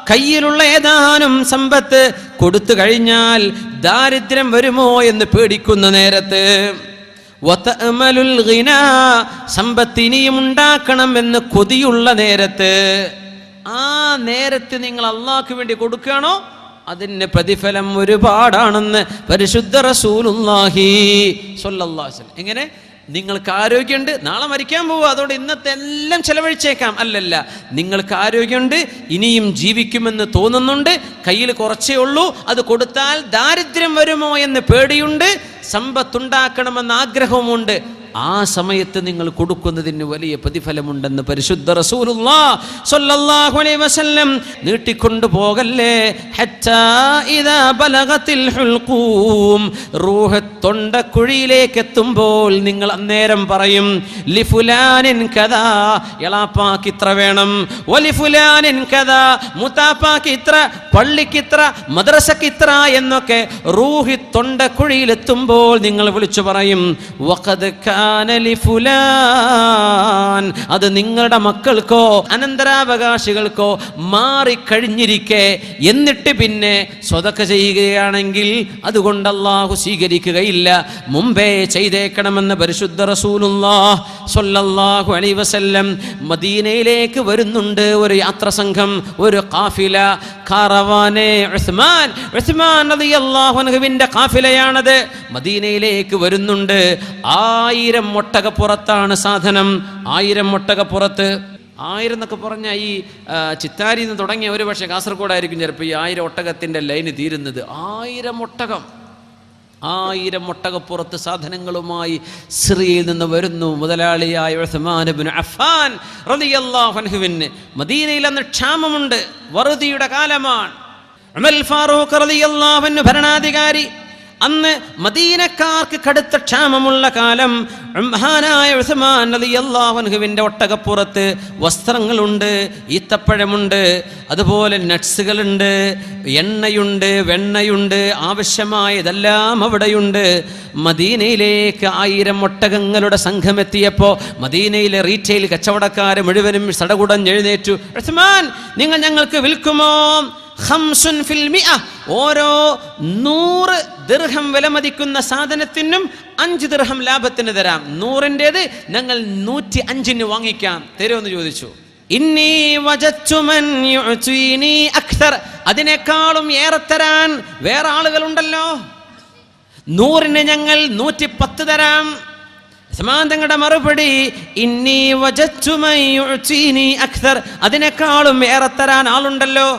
കയ്യിലുള്ള ഏതാനും സമ്പത്ത് കൊടുത്തു കഴിഞ്ഞാൽ ദാരിദ്ര്യം വരുമോ എന്ന് പേടിക്കുന്ന നേരത്ത്. വതഅമലുൽ ഗിനാ, സമ്പത്ത് ഇനിയും ഉണ്ടാക്കണം എന്ന് കൊതിയുള്ള നേരത്ത്. ആ നേരത്ത് നിങ്ങൾ അള്ളാഹ്ക്ക് വേണ്ടി കൊടുക്കുകയാണോ, അതിന് പ്രതിഫലം ഒരുപാടാണെന്ന് പരിശുദ്ധ റസൂലുള്ളാഹി സ്വല്ലല്ലാഹു അലൈഹി വസല്ലം. എങ്ങനെ? നിങ്ങൾക്ക് ആരോഗ്യമുണ്ട്, നാളെ മരിക്കാൻ പോവുക, അതുകൊണ്ട് ഇന്നത്തെ എല്ലാം ചെലവഴിച്ചേക്കാം. അല്ലല്ല, നിങ്ങൾക്ക് ആരോഗ്യമുണ്ട്, ഇനിയും ജീവിക്കുമെന്ന് തോന്നുന്നുണ്ട്, കയ്യിൽ കുറച്ചേ ഉള്ളൂ, അത് കൊടുത്താൽ ദാരിദ്ര്യം വരുമോ എന്ന് പേടിയുണ്ട്, സമ്പത്തുണ്ടാക്കണമെന്ന് ആഗ്രഹവുമുണ്ട്. ആ സമയത്ത് നിങ്ങൾ കൊടുക്കുന്നതിന് വലിയ പ്രതിഫലമുണ്ടെന്ന് പരിശുദ്ധ റസൂലുള്ളാഹി സ്വല്ലല്ലാഹു അലൈഹി വസല്ലം നീട്ടിക്കൊണ്ടു പോകല്ലേ. ഹത്താ ഇദാ ബലഗത്തിൽ ഹുൽഖൂം, റൂഹ് തൊണ്ടക്കുഴിയിലേക്ക് എത്തുമ്പോൾ നിങ്ങൾ അന്നേരം പറയും, ലിഫുലാനിൻ കദാ, എളാപ്പാക്ക് ഇത്ര വേണം, വലിഫുലാനിൻ കദാ, മുത്താപ്പാക്ക് ഇത്ര, പള്ളിക്ക് ഇത്ര, മദ്രസക്ക് ഇത്ര എന്നൊക്കെ റൂഹ് തൊണ്ടക്കുഴിയിലെത്തുമ്പോൾ നിങ്ങൾ വിളിച്ചു പറയും, വഖദ് അത് നിങ്ങളുടെ മക്കൾക്കോ അനന്തരാവകാശികൾക്കോ മാറിക്കഴിഞ്ഞിരിക്കെ, എന്നിട്ട് പിന്നെ സ്വതക്ക ചെയ്യുകയാണെങ്കിൽ അതുകൊണ്ട് അല്ലാഹു സ്വീകരിക്കുകയില്ല, മുമ്പേ ചെയ്തേക്കണമെന്ന് പരിശുദ്ധ റസൂലുള്ളാഹി സ്വല്ലല്ലാഹു അലൈഹി വസല്ലം. മദീനയിലേക്ക് വരുന്നുണ്ട് ഒരു യാത്ര സംഘം, ഒരു ഖാഫില, കാറവാനെ ഉസ്മാൻ റളിയല്ലാഹു അൻഹുവിന്റെ ഖാഫിലയാണത്. മദീനയിലേക്ക് വരുന്നുണ്ട്. 1000 ഒട്ടകപ്പുറത്താണ് സാധനം. 1000 ഒട്ടകപ്പുറത്ത്. 1000 എന്നൊക്കെ പറഞ്ഞാൽ ഈ ചിത്താരിയിൽ നിന്ന് തുടങ്ങിയ ഒരു പക്ഷേ കാസർഗോഡായിരിക്കും ചിലപ്പോൾ ഈ 1000 ഒട്ടകത്തിൻ്റെ ലൈന് തീരുന്നത്. 1000 ഒട്ടകം, 1000 ഒട്ടകപ്പുറത്ത് സാധനങ്ങളുമായി സിറിയയിൽ നിന്ന് വരുന്നു മുതലാളിയായ ഉസ്മാൻ ഇബ്നു അഫ്ഫാൻ റളിയല്ലാഹു അൻഹുവിന്. മദീനയിൽ അന്ന് ക്ഷാമമുണ്ട്, വറുതിയുടെ കാലമാണ്. ഉമർ ഫാറൂഖ് റളിയല്ലാഹു അൻഹു ഭരണാധികാരി. അന്ന് മദീനക്കാർക്ക് കടുത്ത ക്ഷാമമുള്ള കാലം. മഹാനായ ഉസ്മാൻ റളിയല്ലാഹു അൻഹുവിന്റെ ഒട്ടകപ്പുറത്ത് വസ്ത്രങ്ങളുണ്ട്, ഈത്തപ്പഴമുണ്ട്, അതുപോലെ നട്സുകളുണ്ട്, എണ്ണയുണ്ട്, വെണ്ണയുണ്ട്, ആവശ്യമായതെല്ലാം അവിടെയുണ്ട്. മദീനയിലേക്ക് 1000 ഒട്ടകങ്ങളുടെ സംഘം എത്തിയപ്പോൾ മദീനയിലെ റീറ്റെയിൽ കച്ചവടക്കാർ മുഴുവനും സടകുടഞ്ഞെഴുന്നേറ്റു, ഉസ്മാൻ, നിങ്ങൾ ഞങ്ങൾക്ക് വിൽക്കുമോ? 5 ഫിൽ 100, ഓരോ 100 ദിർഹം വിലമതിക്കുന്ന സാധനത്തിനും 5 ദിർഹം ലാഭത്തിന് തരാം. 100-ൻ്റേത് ഞങ്ങൾ 105-ന് വാങ്ങിക്കാം, തരുമെന്ന് ചോദിച്ചു. ഇന്നി വജദ്തു മൻ യുഅ്തീനി അക്തർ, അതിനേക്കാളും ഏറെ തരാൻ വേറെ ആളുകളുണ്ടല്ലോ, 100-ന് ഞങ്ങൾ 110 തരാം. ഉസ്മാൻ തങ്ങളുടെ മറുപടി, ഇന്നി വജദ്തു മൻ യുഅ്തീനി അക്തർ, അതിനേക്കാളും ഏറെ തരാൻ ആളുണ്ടല്ലോ.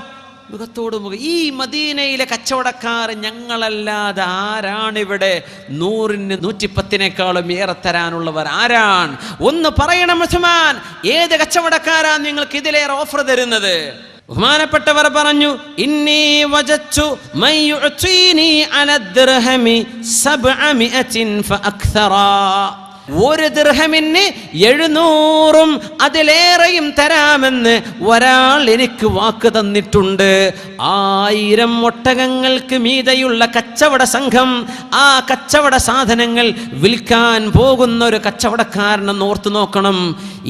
മുഖത്തോട് മുഖം, ഈ മദീനയിലെ കച്ചവടക്കാർ ഞങ്ങളല്ലാതെ ആരാണിവിടെ 100-ന് 110-നേക്കാളും ഏറെ തരാനുള്ളവർ ആരാണ്? ഒന്ന് പറയണം ഉസ്മാൻ, ഏത് കച്ചവടക്കാരാ നിങ്ങൾക്ക് ഇതിലേറെ ഓഫർ തരുന്നത്? ബഹുമാനപ്പെട്ടവർ പറഞ്ഞു, ഇന്നി വജദ്തു മൻ യുഅ്തീനി അല ദിർഹമി 700 ഫഅക്തറ, 1 ദിർഹമിന് 700-ഉം അതിലേറെയും തരാമെന്ന് ഒരാൾ എനിക്ക് വാക്ക് തന്നിട്ടുണ്ട്. 1000 ഒട്ടകങ്ങൾക്ക് മീതെയുള്ള കച്ചവട സംഘം, ആ കച്ചവട സാധനങ്ങൾ വിൽക്കാൻ പോകുന്ന ഒരു കച്ചവടക്കാരനെ ഓർത്തു നോക്കണം.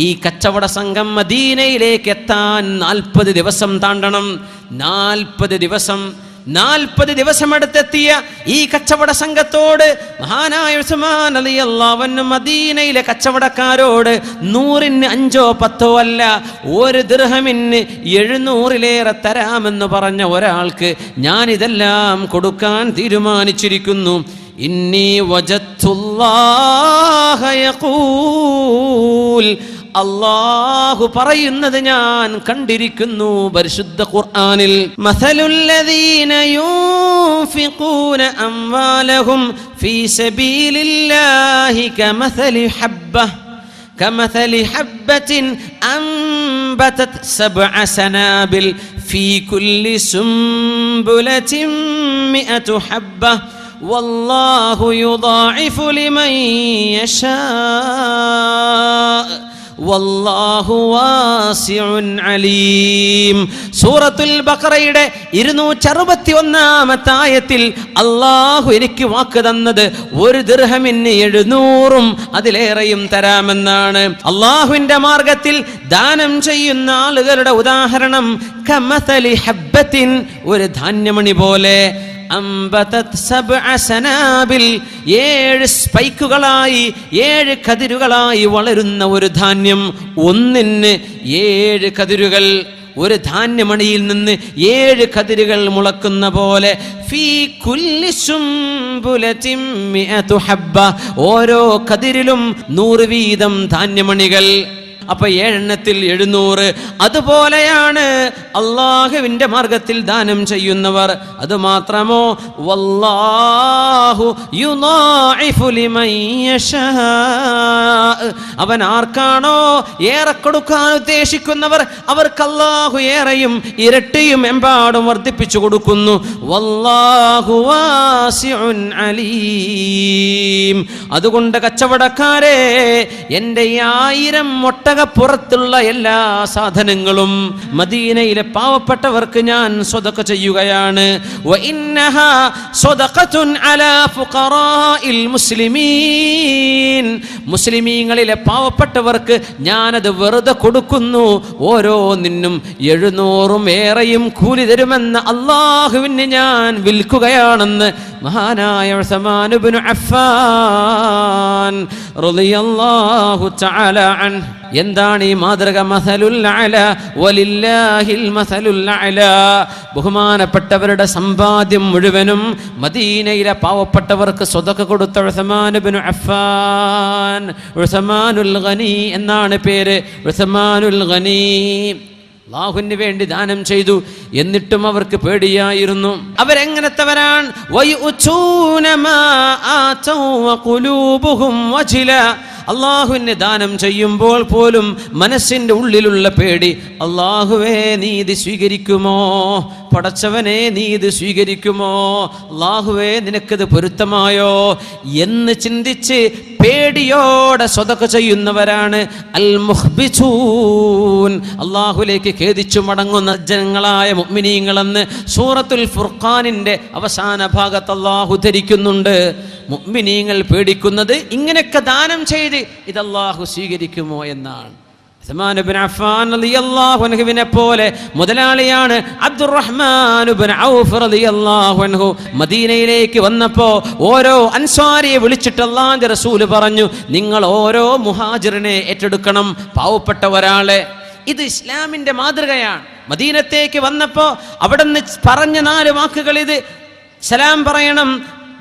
ഈ കച്ചവട സംഘം മദീനയിലേക്ക് എത്താൻ 40 ദിവസം താണ്ടണം. 40 ദിവസം അടുത്തെത്തിയ ഈ കച്ചവട സംഘത്തോട് മഹാനായ ഉസ്മാൻ റളിയല്ലാഹു അൻഹു മദീനയിലെ കച്ചവടക്കാരോട് 100-ന് 5-ഓ 10-ഓ അല്ല, 1 ദിർഹമിന് 700-ലേറെ തരാമെന്ന് പറഞ്ഞ ഒരാൾക്ക് ഞാൻ ഇതെല്ലാം കൊടുക്കാൻ തീരുമാനിച്ചിരിക്കുന്നു. ഇന്നി വജത്തുല്ലാഹ യഖൂൽ, അല്ലാഹു പറയുന്നത് ഞാൻ കണ്ടിരിക്കുന്നു പരിശുദ്ധ ഖുർആനിൽ. മസലുല്ലദീന യുൻഫിഖൂന അംവാലഹും ഫീ സബീലില്ലാഹി കമസലി ഹബ്ബത്തിൻ അൻബതത് സബ്അ സനാബിൽ ഫീ കുല്ലി സുംബുലത്തിൻ മിഅതു ഹബ്ബ വല്ലാഹു യുദാഇഫു ലിമൻ യശാ വല്ലാഹു വാസിഉൻ അലീം. സൂറത്തുൽ ബഖറയുടെ 261-ാമത്തെ ആയത്തിൽ അല്ലാഹു എനിക്ക് വാക്ക് തന്നത് 1 ദിർഹമിന് 700 അതിലേറെയും തരാമെന്നാണ്. അല്ലാഹുവിന്റെ മാർഗത്തിൽ ദാനം ചെയ്യുന്ന ആളുകളുടെ ഉദാഹരണം കമസലി ഹബ്ബത്തിൻ, ഒരു ധാന്യമണി പോലെ, അംബതത് സബ്അ സനാബിൽ, 7 സ്പൈക്കുകളായി 7 കതിരുകളായി വളരുന്ന ഒരു ധാന്യം. ഒന്നിന് 7 കതിരുകൾ. ഒരു ധാന്യമണിയിൽ നിന്ന് 7 കതിരുകൾ മുളക്കുന്ന പോലെ. ഫീ കുല്ലി സുംബുലത്തിൻ മിഅതു ഹബ്ബ, ഓരോ കതിരിലും 100 വീതം ധാന്യമണികൾ. അപ്പൊ 7 700. അതുപോലെയാണ് അള്ളാഹുവിന്റെ മാർഗത്തിൽ ദാനം ചെയ്യുന്നവർ. അതുമാത്രമോ വല്ലാഹു യുദാഇഫു ലിമൻ യശാ, അവൻ ആർക്കാണോ ഏറെ കൊടുക്കാൻ ഉദ്ദേശിക്കുന്നവർ അവർക്ക് അല്ലാഹു ഏറെയും ഇരട്ടിയും എമ്പാടും വർദ്ധിപ്പിച്ചു കൊടുക്കുന്നു. വല്ലാഹു വാസിഉൻ അലീം. അതുകൊണ്ട് കച്ചവടക്കാരെ, എൻ്റെ 1000 പുറത്തുള്ള എല്ലാ സാധനങ്ങളും മദീനയിലെ പാവപ്പെട്ടവർക്ക് ഞാൻ സ്വതക്ക ചെയ്യുകയാണ്. വഇന്നഹാ സ്വദഖത്തുൻ അലാ ഫുഖറാഇൽ മുസ്ലിമീൻ, മുസ്ലിമീങ്ങളിലെ പാവപ്പെട്ടവർക്ക് ഞാനത് വെറുതെ കൊടുക്കുന്നു. ഓരോന്നിനും 700 ഏറെയും കൂലി തരുമെന്ന് അല്ലാഹുവിന് ഞാൻ വിൽക്കുകയാണെന്ന് മഹാനായ ഉസ്മാൻ ഇബ്നു അഫ്ഫാൻ റളിയല്ലാഹു തആല അൻഹു. എന്താണ് ഈ മാതൃക? മസലുൽ അല വലില്ലാഹിൽ മസലുൽ അല. ബഹുമാനപ്പെട്ടവരുടെ സമ്പാദ്യം മുഴുവനും മദീനയിലെ പാവപ്പെട്ടവർക്ക് സ്വതക്ക കൊടുത്ത ഉസ്മാൻ ഇബ്നു അഫ്ഫാൻ, ഉസ്മാനുൽ ഗനി എന്നാണ് പേര്. ഉസ്മാനുൽ ഗനി അല്ലാഹുവിന് വേണ്ടി ദാനം ചെയ്തു. എന്നിട്ടും അവർക്ക് പേടിയായിരുന്നു. അവരെങ്ങനത്തവരാണ്? വയുഊന മാ ആതൗ വഖുലൂബുഹും വജില, അള്ളാഹുവിന് ദാനം ചെയ്യുമ്പോൾ പോലും മനസ്സിൻ്റെ ഉള്ളിലുള്ള പേടി, അള്ളാഹുവേ നീ ഇത് സ്വീകരിക്കുമോ, പടച്ചവനെ നീ ഇത് സ്വീകരിക്കുമോ, അള്ളാഹുവേ നിനക്കത് പൊരുത്തമായോ എന്ന് ചിന്തിച്ച് പേടിയോടെ സ്വതക്ക ചെയ്യുന്നവരാണ് അൽ മുഖ്ബിതൂൻ, അള്ളാഹുലേക്ക് ഖേദിച്ചു മടങ്ങുന്ന ജനങ്ങളായ മുഅ്മിനീങ്ങളെന്ന് സൂറത്തുൽ ഫുർഖാനിൻ്റെ അവസാന ഭാഗത്ത് അള്ളാഹു ധരിക്കുന്നുണ്ട്. മുഅ്മിനീങ്ങൾ പേടിക്കുന്നത് ഇങ്ങനെയൊക്കെ ദാനം ചെയ്ത് ഇത് അള്ളാഹു സ്വീകരിക്കുമോ എന്നാണ്. ഉസ്മാൻ ഇബ്നു അഫ്ഫാൻ റളിയല്ലാഹു അൻഹുവിനെ പോലെ മുതലാളിയാണ് അബ്ദുറഹ്മാൻ ഇബ്നു ഔഫ് റളിയല്ലാഹു അൻഹു. മദീനയിലേക്ക് വന്നപ്പോൾ ഓരോ അൻസ്വാരിയെ വിളിച്ചിട്ട് അല്ലാഹുവിന്റെ റസൂൽ പറഞ്ഞു, നിങ്ങൾ ഓരോ മുഹാജിറിനെ ഏറ്റെടുക്കണം, പാവപ്പെട്ട ഒരാളെ. ഇത് ഇസ്ലാമിന്റെ മാതൃകയാണ്. മദീനത്തേക്ക് വന്നപ്പോൾ അവിടുന്ന് പറഞ്ഞ 4 വാക്കുകൾ ഇത്: സലാം പറയണം,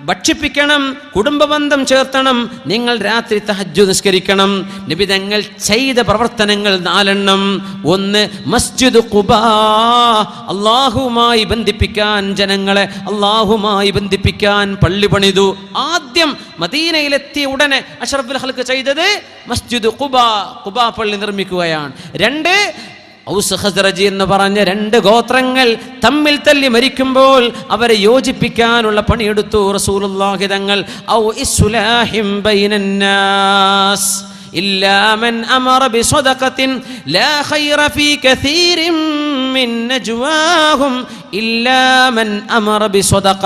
ഭക്ഷിപ്പിക്കണം, കുടുംബബന്ധം ചേർത്തണം, നിങ്ങൾ രാത്രി തഹജ്ജുദ് നിസ്കരിക്കണം. നബി തങ്ങൾ ചെയ്ത പ്രവർത്തനങ്ങൾ 4 ഒന്ന്, മസ്ജിദ് ഖുബാ, അള്ളാഹുവുമായി ബന്ധിപ്പിക്കാൻ, ജനങ്ങളെ അള്ളാഹുമായി ബന്ധിപ്പിക്കാൻ പള്ളി പണിതു. ആദ്യം മദീനയിലെത്തിയ ഉടനെ അഷ്റഫുൽ ഖൽഖ് ചെയ്തത് മസ്ജിദ് ഖുബാ, ഖുബാ പള്ളി നിർമ്മിക്കുകയാണ്. 2, ഔസ് ഖസ്റജ് എന്ന് പറഞ്ഞ 2 ഗോത്രങ്ങൾ തമ്മിൽ തല്ലി മരിക്കുമ്പോൾ അവരെ യോജിപ്പിക്കാനുള്ള പണിയെടുത്തു റസൂലുള്ളാഹി തങ്ങൾ. ഔ ഇസ്ലാഹിം ബൈനന്നാസ് ഇല്ലാ മൻ അമറ ബിസദഖത്തിൻ ലാ ഖൈറ ഫീ കസീരിൻ മിൻ നജ്വാഹും ഇല്ലാ മൻ അമറ ബിസദഖ,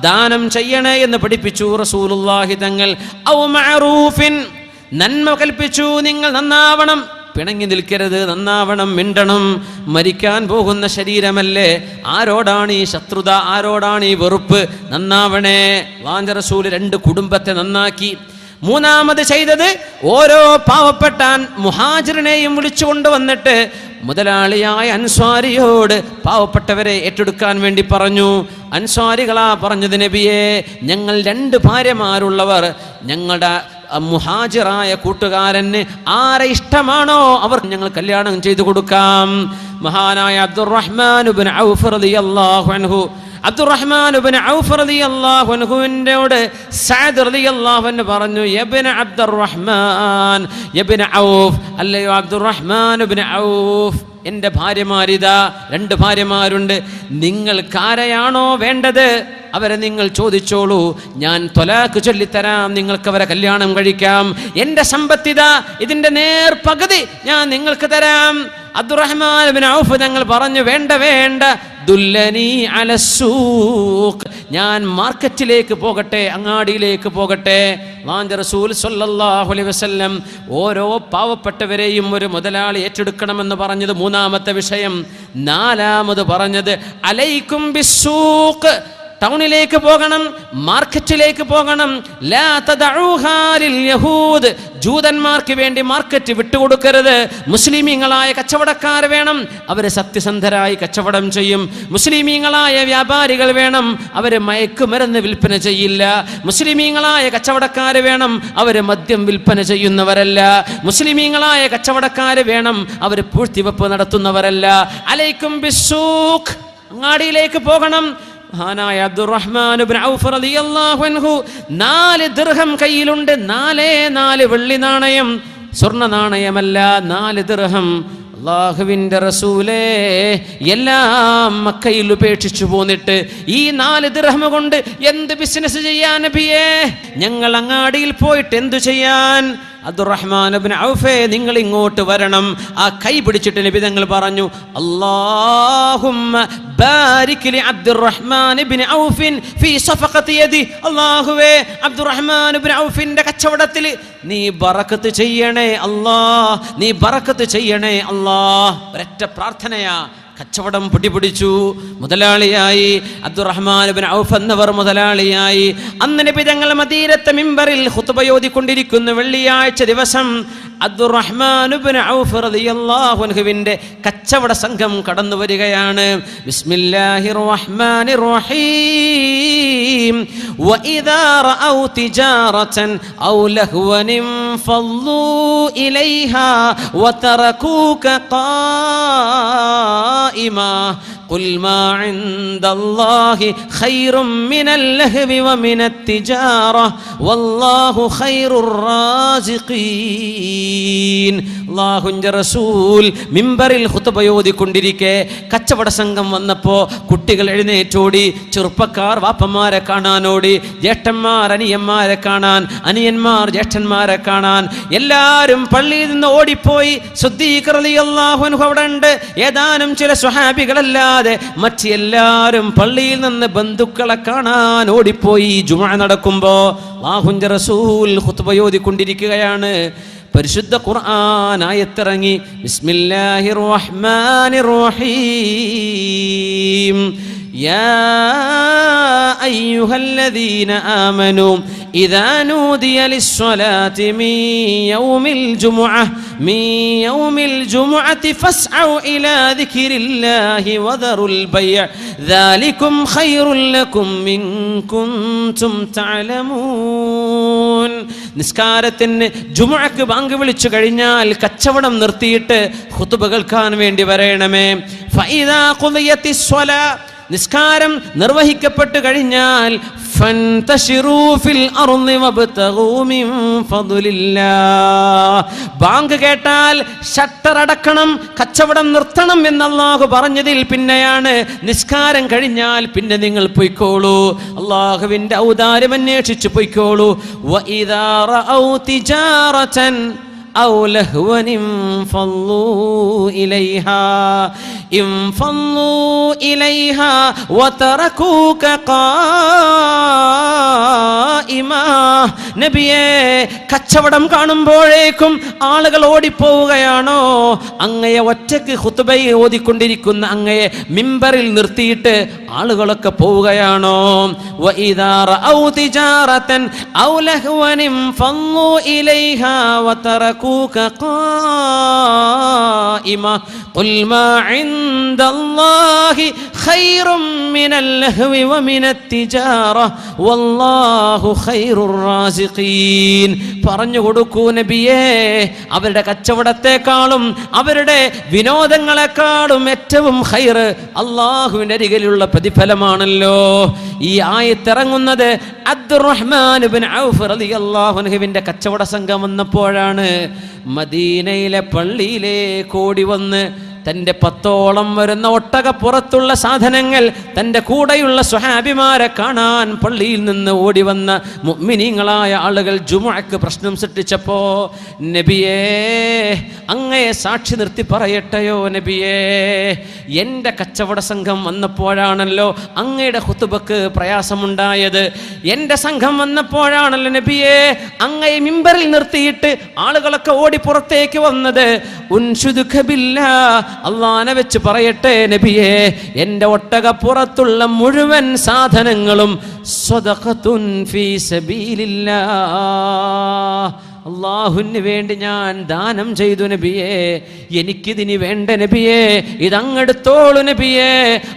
ദാനം ചെയ്യണേ എന്ന് പഠിപ്പിച്ചു റസൂലുള്ളാഹി തങ്ങൾ. ഔ മഅറൂഫിൻ, നന്മ കൽപ്പിച്ചു, നിങ്ങൾ നന്നാവണം, പിണങ്ങി നിൽക്കരുത്, നന്നാവണം, മിണ്ടണം. മരിക്കാൻ പോകുന്ന ശരീരമല്ലേ, ആരോടാണ് ഈ ശത്രുത, ആരോടാണ് ഈ വെറുപ്പ്? നന്നാവണേ. അല്ലാഹുവിന്റെ റസൂൽ 2 കുടുംബത്തെ നന്നാക്കി. മൂന്നാമത് ചെയ്തത് ഓരോ പാവപ്പെട്ട മുഹാജിറിനെയും വിളിച്ചു കൊണ്ടുവന്നിട്ട് മുതലാളിയായ അൻസ്വാരിയോട് പാവപ്പെട്ടവരെ ഏറ്റെടുക്കാൻ വേണ്ടി പറഞ്ഞു. അൻസ്വാരികളാ പറഞ്ഞത്, നബിയേ, ഞങ്ങൾ 2 ഭാര്യമാരുള്ളവർ, ഞങ്ങളുടെ മുഹാജിറായ കൂട്ടുകാരന് ആരെ ഇഷ്ടമാണോ അവർ ഞങ്ങൾ കല്യാണം ചെയ്തു കൊടുക്കാം. മഹാനായ അബ്ദുറഹ്മാൻ ഇബ്നു ഔഫ് റളിയല്ലാഹു അൻഹു, അബ്ദുറഹ്മാൻ ഇബ്നു ഔഫ് റളിയല്ലാഹു അൻഹുവിനോട് സഅദ് റളിയല്ലാഹു അൻഹു പറഞ്ഞു, യബ്ന അബ്ദുറഹ്മാൻ യബ്ന ഔഫ്, അല്ലയോ അബ്ദുറഹ്മാൻ ഇബ്നു ഔഫ്, എൻ്റെ ഭാര്യമാരിതാ 2 ഭാര്യമാരുണ്ട്. നിങ്ങൾക്കാരെയാണോ വേണ്ടത് അവരെ നിങ്ങൾ ചോദിച്ചോളൂ, ഞാൻ ത്വലാഖ് ചൊല്ലിത്തരാം, നിങ്ങൾക്ക് അവരെ കല്യാണം കഴിക്കാം. എൻ്റെ സമ്പത്തിതാ, ഇതിൻ്റെ നേർപകുതി ഞാൻ നിങ്ങൾക്ക് തരാം. അബ്ദുറഹ്മാൻ ഇബ്നു ഔഫ് തങ്ങൾ പറഞ്ഞു, വേണ്ട വേണ്ട, ദുല്ലനി അലസ്സൂഖ്, ഞാൻ മാർക്കറ്റിലേക്ക് പോകട്ടെ, അങ്ങാടിയിലേക്ക് പോകട്ടെ. അല്ലാഹുവിൻ്റെ റസൂൽ സ്വല്ലല്ലാഹു അലൈഹി വസല്ലം ഓരോ പാവപ്പെട്ടവരെയും ഒരു മുതലാളി ഏറ്റെടുക്കണമെന്ന് പറഞ്ഞത് 3ാമത്തെ വിഷയം. 4ാമത് പറഞ്ഞത് അലൈക്കും ബിസ്സൂഖ്, ടൗണിലേക്ക് പോകണം, മാർക്കറ്റിലേക്ക് പോകണം. ലാ തദഊഹാ ലിൽ യഹൂദ്, ജൂതന്മാർക്ക് വേണ്ടി മാർക്കറ്റ് വിട്ടുകൊടുക്കരുത്. മുസ്ലിമീങ്ങളായ കച്ചവടക്കാർ വേണം, അവര് സത്യസന്ധരായി കച്ചവടം ചെയ്യും. മുസ്ലിമീങ്ങളായ വ്യാപാരികൾ വേണം, അവര് മയക്കുമരുന്ന് വിൽപ്പന ചെയ്യില്ല. മുസ്ലിമീങ്ങളായ കച്ചവടക്കാർ വേണം, അവര് മദ്യം വിൽപ്പന ചെയ്യുന്നവരല്ല. മുസ്ലിമീങ്ങളായ കച്ചവടക്കാർ വേണം, അവര് പൂഴ്ത്തിവെപ്പ് നടത്തുന്നവരല്ല. അലൈക്കും ബിസ്സൂഖ്, അങ്ങാടിയിലേക്ക് പോകണം. മഹാനായ അബ്ദുറഹ്മാൻ ഇബ്നു ഔഫ് റളിയല്ലാഹു അൻഹു 4 ദിർഹം കയ്യിലുണ്ട്, 4 വെള്ളി നാണയം, സ്വർണ്ണ നാണയമല്ല, 4 ദിർഹം. അല്ലാഹുവിൻ്റെ റസൂലേ, എല്ലാം മക്കയിൽ ഉപേക്ഷിച്ചു പോന്നിട്ട് ഈ 4 ദിർഹം കൊണ്ട് എന്ത് ബിസിനസ് ചെയ്യാൻ നബിയേ? ഞങ്ങൾ അങ്ങാടിയിൽ പോയിട്ട് എന്തു ചെയ്യാൻ? അബ്ദുറഹ്മാൻ ഇബ്നു ഔഫേ, നിങ്ങൾ ഇങ്ങോട്ട് വരണം. ആ കൈ പിടിച്ചിട്ട് നബി തങ്ങൾ പറഞ്ഞു, അല്ലാഹുമ്മ ബാരിക് ലി അബ്ദുറഹ്മാൻ ഇബ്നു ഔഫിൻ ഫീ സഫഖതി യദി, അല്ലാഹുവേ, അബ്ദുറഹ്മാൻ ഇബ്നു ഔഫിന്റെ കച്ചവടത്തിൽ നീ ബറക്കത്ത് ചെയ്യണേ അല്ലാഹ്, നീ ബറക്കത്ത് ചെയ്യണേ അല്ലാഹ്. ഒരൊറ്റ പ്രാർത്ഥനയാ, കച്ചവടം പൊടിപിടിച്ചു, മുതലാളിയായി. അബ്ദുറഹ്മാൻ ഇബ്നു ഔഫ് എന്നവർ മുതലാളിയായി. അന്ന് നബി തങ്ങൾ മദീനത്തെ മിമ്പറിൽ ഖുത്ബ ഓതിക്കൊണ്ടിരിക്കുന്ന വെള്ളിയാഴ്ച ദിവസം അബ്ദുറഹ്മാൻ ഇബ്നു ഔഫ് റളിയല്ലാഹു അൻഹുവിന്റെ കച്ചവട സംഘം കടന്നു വരികയാണ്. ബിസ്മില്ലാഹിർ റഹ്മാനിർ റഹീം. വഇദാ റഅൗ തിജാറതൻ ഔ ലഹ്വൻ ഫളൂ ഇലൈഹാ വതറകൂക ഖായിമാ ഖുൽ മാ ഇൻദല്ലാഹി ഖൈറും മിനൽ ലഹ്വി വമിനത് തിജാറ വല്ലാഹു ഖൈറുർ റാസിഖീൻ. അല്ലാഹുവിൻ്റെ റസൂൽ മിമ്പറിൽ ഖുത്ബ ഓതിക്കൊണ്ടിരിക്കെ കച്ചവട സംഘം വന്നപ്പോൾ കുട്ടികൾ എഴുന്നേറ്റോടി, ചെറുപ്പക്കാർ വാപ്പന്മാരെ കാണാനോടി, ജ്യേഷ്ഠന്മാർ അനിയന്മാരെ കാണാൻ, അനിയന്മാർ ജ്യേഷ്ഠന്മാരെ കാണാൻ, എല്ലാവരും പള്ളിയിൽ നിന്ന് ഓടിപ്പോയി. സിദ്ദീഖ് റളിയല്ലാഹു അൻഹു അവിടെ ഉണ്ട്. ഏതാനും ചില സ്വഹാബികളല്ലാതെ മറ്റ് എല്ലാവരും പള്ളിയിൽ നിന്ന് ബന്ധുക്കളെ കാണാൻ ഓടിപ്പോയി. ജുമുഅ നടക്കുമ്പോൾ അല്ലാഹുവിൻ്റെ റസൂൽ ഖുത്ബ ഓതിക്കൊണ്ടിരിക്കുകയാണ്. പരിശുദ്ധ ഖുർആൻ ആയത്തിറങ്ങി. ബിസ്മില്ലാഹിർ റഹ്മാനിർ റഹീം. യാ അയ്യുഹല്ലദീന ആമനൂ ഇദാ നൂദിയ ലിസ്സലാത്തി മിൻ യൗമിൽ ജുമുഅത്തി ഫസ്ഔ ഇലാ ദിക്രില്ലാഹി വദറുൽ ബൈഅ ദാലികും ഖൈറുൽ ലക്കും ഇൻ കുൻതും തഅലമൂൻ. നിസ്കാരത്തിന് ജുമുഅക്ക് ബാങ്ക് വിളിച്ചു കഴിഞ്ഞാൽ കച്ചവടം നിർത്തിയിട്ട് ഖുത്ബ കേൾക്കാൻ വേണ്ടി വരേണമേ. ഫഇദാ ഖുദിയത്തിസ് സ്വലാ, നിസ്കാരം നിർവഹിക്കപ്പെട്ടു കഴിഞ്ഞാൽ ഫന്തശിറൂ ഫിൽ അർളി വബ്തഗൂ മിൻ ഫദ്ലില്ലാഹ്. ബാങ്ക് കേട്ടാൽ ഷട്ടർ അടക്കണം, കച്ചവടം നിർത്തണം എന്ന് അല്ലാഹു പറഞ്ഞതിൽ പിന്നെയാണ് നിസ്കാരം കഴിഞ്ഞാൽ പിന്നെ നിങ്ങൾ പൊയ്ക്കോളൂ, അല്ലാഹുവിൻ്റെ ഔദാര്യം അന്വേഷിച്ച് പൊയ്ക്കോളൂ. വഇദാ റഔ തിജാറതൻ ഔ ലഹ്വൻ ഫളൂ ഇലൈഹാ. ഇൻഫളൂ ഇലൈഹാ വതറകൂക ഖായിമാ. നബിയേ, കച്ചവടം കാണുമ്പോഴേക്കും ആളുകൾ ഓടിപ്പോവുകയാണോ? അങ്ങയെ ഒറ്റയ്ക്ക് ഖുത്ബയിൽ ഓതിക്കൊണ്ടിരിക്കുന്ന അങ്ങയെ മിമ്പറിൽ നിർത്തിയിട്ട് ആളുകളൊക്കെ പോവുകയാണോ? വഇദാ റഔ തിജാറതൻ ഔ ലഹ്വൻ ഫളൂ ഇലൈഹാ വതറകൂക ഖായിമാ ഖുൽ മാ ഇൻദല്ലാഹി ഖൈറും മിനൽ ലഹ്വി വമിനത് തിജാറ വല്ലാഹു ഖൈറുർ റാസിഖീൻ. പറഞ്ഞു കൊടുക്കൂ നബിയേ, അവരുടെ കച്ചവടത്തെക്കാളും അവരുടെ വിനോദങ്ങളെക്കാളും ഏറ്റവും ഖൈർ അല്ലാഹുവിന്റെ അരികിലുള്ള പ്രതിഫലമാണല്ലോ. ഈ ആയത്തിറങ്ങുന്നത് അബ്ദുറഹ്മാൻ ഇബ്നു ഔഫ് റളിയല്ലാഹു അൻഹുവിന്റെ കച്ചവട സംഘം വന്നപ്പോഴാണ്. മദീനയിലെ പള്ളിയിലേക്ക് ഓടി വന്ന് തൻ്റെ 10ഓളം വരുന്ന ഒട്ടകപ്പുറത്തുള്ള സാധനങ്ങൾ തൻ്റെ കൂടെയുള്ള സ്വഹാബിമാരെ കാണാൻ പള്ളിയിൽ നിന്ന് ഓടി വന്ന മുഅ്മിനീങ്ങളായ ആളുകൾ ജുമുഅക്ക് പ്രശ്നം സൃഷ്ടിച്ചപ്പോ, നബിയേ, അങ്ങയെ സാക്ഷി നിർത്തി പറയട്ടെയോ നബിയേ, എൻ്റെ കച്ചവട സംഘം വന്നപ്പോഴാണല്ലോ അങ്ങയുടെ ഖുതുബക്ക് പ്രയാസമുണ്ടായത്. എൻ്റെ സംഘം വന്നപ്പോഴാണല്ലോ നബിയേ അങ്ങയെ മിമ്പറിൽ നിർത്തിയിട്ട് ആളുകളൊക്കെ ഓടി പുറത്തേക്ക് വന്നത്. ഉൻശുദുക ബില്ലാഹ്, അള്ളാനെ വെച്ച് പറയട്ടെ നബിയേ, എൻ്റെ ഒട്ടകപ്പുറത്തുള്ള മുഴുവൻ സാധനങ്ങളും സ്വദഖത്തുൻ ഫീ സബീലില്ലാഹ്, അള്ളാഹുവിന് വേണ്ടി ഞാൻ ദാനം ചെയ്തു നബിയേ. എനിക്കിതിനി വേണ്ട നബിയേ, ഇതങ്ങെടുത്തോളൂ നബിയേ.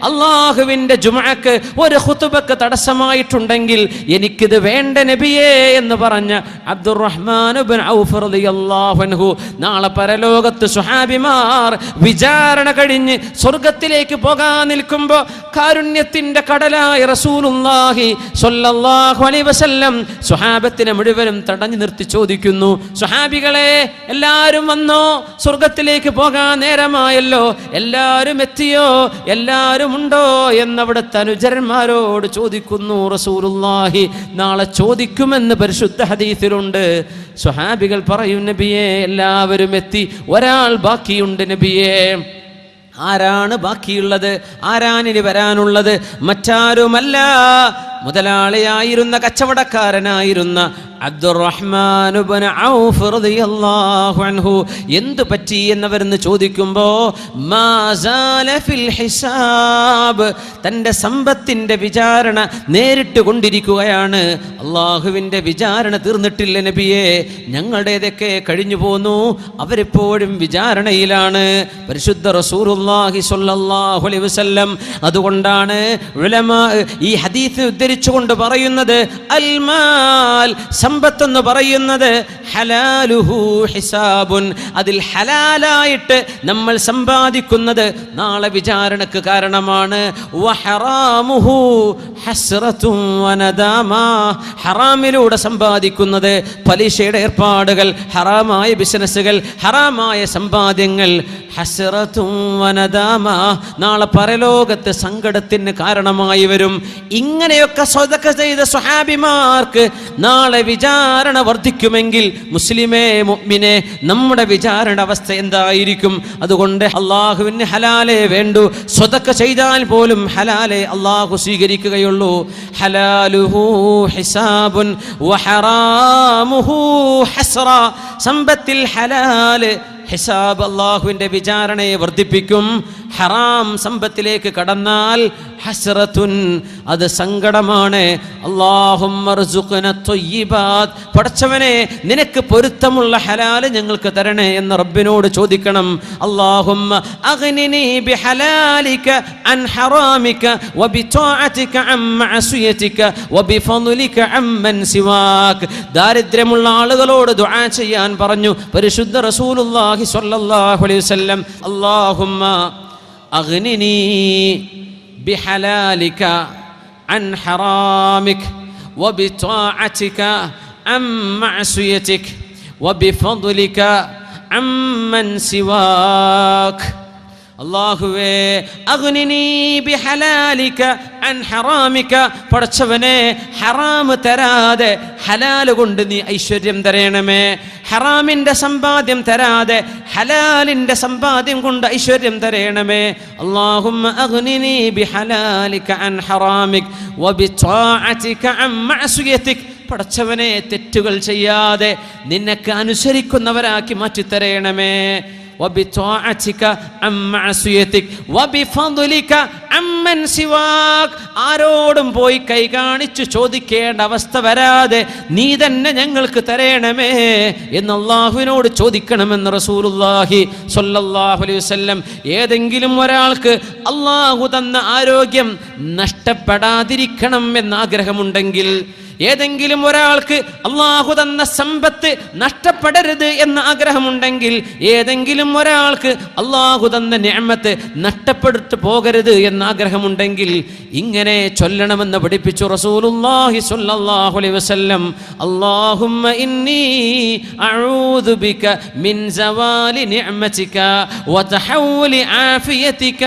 അള്ളാഹുവിൻ്റെ ജുമുഅക്ക് ഒരു ഖുതുബക്ക് തടസ്സമായിട്ടുണ്ടെങ്കിൽ എനിക്കിത് വേണ്ട നബിയേ എന്ന് പറഞ്ഞ അബ്ദുറഹ്മാൻ ഇബ്നു ഔഫ് റളിയല്ലാഹു അൻഹു നാളെ പരലോകത്ത് സ്വഹാബിമാർ വിചാരണ കഴിഞ്ഞ് സ്വർഗത്തിലേക്ക് പോകാൻ നിൽക്കുമ്പോൾ കാരുണ്യത്തിൻ്റെ കടലായ റസൂലുള്ളാഹി സ്വല്ലല്ലാഹു അലൈഹി വസല്ലം സ്വഹാബത്തിനെ മുഴുവനും തടഞ്ഞു നിർത്തി ചോദിക്കുന്നു, സ്വഹാബികളെ, എല്ലാവരും വന്നോ? സ്വർഗത്തിലേക്ക് പോകാൻ നേരമായല്ലോ, എല്ലാവരും എത്തിയോ? എല്ലാവരും ഉണ്ടോ എന്നവിടുത്തെ അനുചരന്മാരോട് ചോദിക്കുന്നു റസൂലുള്ളാഹി. നാളെ ചോദിക്കുമെന്ന് പരിശുദ്ധ ഹദീസിലുണ്ട്. സ്വഹാബികൾ പറയും, നബിയേ, എല്ലാവരും എത്തി, ഒരാൾ ബാക്കിയുണ്ട് നബിയേ. ആരാണ് ബാക്കിയുള്ളത്? ആരാനിനി വരാനുള്ളത്? മറ്റാരുമല്ല, മുതലാളിയായിരുന്ന കച്ചവടക്കാരനായിരുന്ന അബ്ദുറഹ്മാൻ ഇബ്നു ഔഫ് റളിയല്ലാഹു അൻഹു. എന്തു പറ്റി എന്നവരെന്ന് ചോദിക്കുമ്പോൾ മാ സാല ഫിൽ ഹിസാബ്, തൻ്റെ സമ്പത്തിൻ്റെ വിചാരണ നേരിട്ട് കൊണ്ടിരിക്കുകയാണ്. അള്ളാഹുവിൻ്റെ വിചാരണ തീർന്നിട്ടില്ല നബിയേ, ഞങ്ങളുടേതൊക്കെ കഴിഞ്ഞു പോന്നു, അവരെപ്പോഴും വിചാരണയിലാണ്. പരിശുദ്ധ റസൂലുള്ളാഹി സ്വല്ലല്ലാഹു അലൈഹി വസല്ലം അതുകൊണ്ടാണ് ഉലമാ ഈ ഹദീസ് ഉദ്ധരിച്ചുകൊണ്ട് പറയുന്നത്, അൽ മാൽ, സമ്പത്തെന്ന് പറയുന്നത് ഹലാലുഹു ഹിസാബുൻ, അതിൽ ഹലാലായിട്ട് നമ്മൾ സമ്പാദിക്കുന്നത് നാളെ വിചാരണക്ക് കാരണമാണ്. വഹറാമുഹു ഹസ്റത്തുൻ വനദാമ, ഹറാമിലൂടെ സമ്പാദിക്കുന്നത്, പലിശയുടെ ഏർപ്പാടുകൾ, ഹറാമായ ബിസിനസ്സുകൾ, ഹറാമായ സമ്പാദ്യങ്ങൾ, ഹസ്റത്തുൻ വനദാമ, നാളെ പരലോകത്ത് സങ്കടത്തിന് കാരണമായി വരും. ഇങ്ങനെയൊക്കെ സ്വതക്ക ചെയ്ത സ്വഹാബിമാർക്ക് നാളെ വിചാരണ വർദ്ധിക്കുമെങ്കിൽ മുസ്ലിമേ, മുഅ്മിനെ, നമ്മുടെ വിചാരണ അവസ്ഥ എന്തായിരിക്കും? അതുകൊണ്ട് അള്ളാഹുവിന് ഹലാലേ വേണ്ടു. സ്വതക്ക ചെയ്താൽ പോലും ഹലാലേ അള്ളാഹു സ്വീകരിക്കുകയുള്ളൂ. ഹലാലുഹു ഹിസാബുൻ വഹറാമുഹു ഹസ്റ, സമ്പത്തിൽ ഹലാല് ഹിസാബ് അള്ളാഹുവിൻ്റെ വിചാരണയെ വർദ്ധിപ്പിക്കും. ഹറാം സമ്പത്തിലേക്ക് കടന്നാൽ ഹസ്റത്തുൻ, അത് സങ്കടമാണ്. അല്ലാഹുമ്മ ർസുഖ്ന ത്വയ്യിബാത്, പടച്ചവനെ നിനക്ക് പൊരുത്തമുള്ള ഹലാല് ഞങ്ങൾക്ക് തരണേ എന്ന് റബ്ബിനോട് ചോദിക്കണം. അല്ലാഹുമ്മ അഗ്നിനി ബിഹലാലിക അൻ ഹറാമിക വബിത്വാഅതിക അൻ മഅസിയതിക വബിഫദ്ലിക അമ്മൻ സിവാക്. ദാരിദ്ര്യമുള്ള ആളുകളോട് ദുആ ചെയ്യാൻ പറഞ്ഞു പരിശുദ്ധ റസൂലുള്ളാഹി സ്വല്ലല്ലാഹു അലൈഹി വസല്ലം. അല്ലാഹുമ്മ അഗ്നിനി ബിഹലാലിക അൻ ഹറാമിക വബിത്വാഅതിക അൻ മഅസിയതിക വബിഫദ്ലിക അമ്മൻ സിവാക്. അല്ലാഹുവേ അഗ്നിനി ബിഹലാലിക അൻ ഹറാമിക, പടച്ചവനെ ഹറാം തരാതെ ഹലാല് കൊണ്ട് നീ ഐശ്വര്യം തരണമേ. ഹറാമിന്റെ സമ്പാദ്യം തരാതെ ഹലാലിന്റെ സമ്പാദ്യം കൊണ്ട് ഐശ്വര്യം തരണമേ. അല്ലാഹുമ്മ അഗ്നിനി ബിഹലാലിക അൻ ഹറാമിക വബിത്വാഅതിക അൻ മഅസിയതിക, പടച്ചവനെ തെറ്റുകൾ ചെയ്യാതെ നിനക്ക് അനുസരിക്കുന്നവരാക്കി മാറ്റിത്തരണമേ. വബിത്വാഅതിക അൻ മഅസിയതിക വബിഫദ്ലിക അമ്മൻ സിവാക്, ആരോടും പോയി കൈ കാണിച്ചു ചോദിക്കേണ്ട അവസ്ഥ വരാതെ നീ തന്നെ ഞങ്ങൾക്ക് തരണമേ എന്ന് അല്ലാഹുവിനോട് ചോദിക്കണമെന്ന് റസൂലുള്ളാഹി സ്വല്ലല്ലാഹു അലൈഹി വസല്ലം. ഏതെങ്കിലും ഒരാൾക്ക് അല്ലാഹു തന്ന ആരോഗ്യം നഷ്ടപ്പെടാതിരിക്കണം എന്ന ആഗ്രഹമുണ്ടെങ്കിൽ, ഏതെങ്കിലും ഒരാൾക്ക് അല്ലാഹു തന്ന സമ്പത്ത് നഷ്ടപ്പെടരുത് എന്ന ആഗ്രഹമുണ്ടെങ്കിൽ, ഏതെങ്കിലും ഒരാൾക്ക് അല്ലാഹു തന്ന നിഅമത്ത് നഷ്ടപ്പെട്ടു പോകരുത് എന്ന ആഗ്രഹമുണ്ടെങ്കിൽ ഇങ്ങനെ ചൊല്ലണമെന്ന് പഠിപ്പിച്ചു റസൂലുള്ളാഹി സ്വല്ലല്ലാഹു അലൈഹി വസല്ലം. അല്ലാഹുമ്മ ഇന്നി അഊദു ബിക മിൻ സവാലി നിഅമതിക വതഹവ്വുലി ആഫിയതിക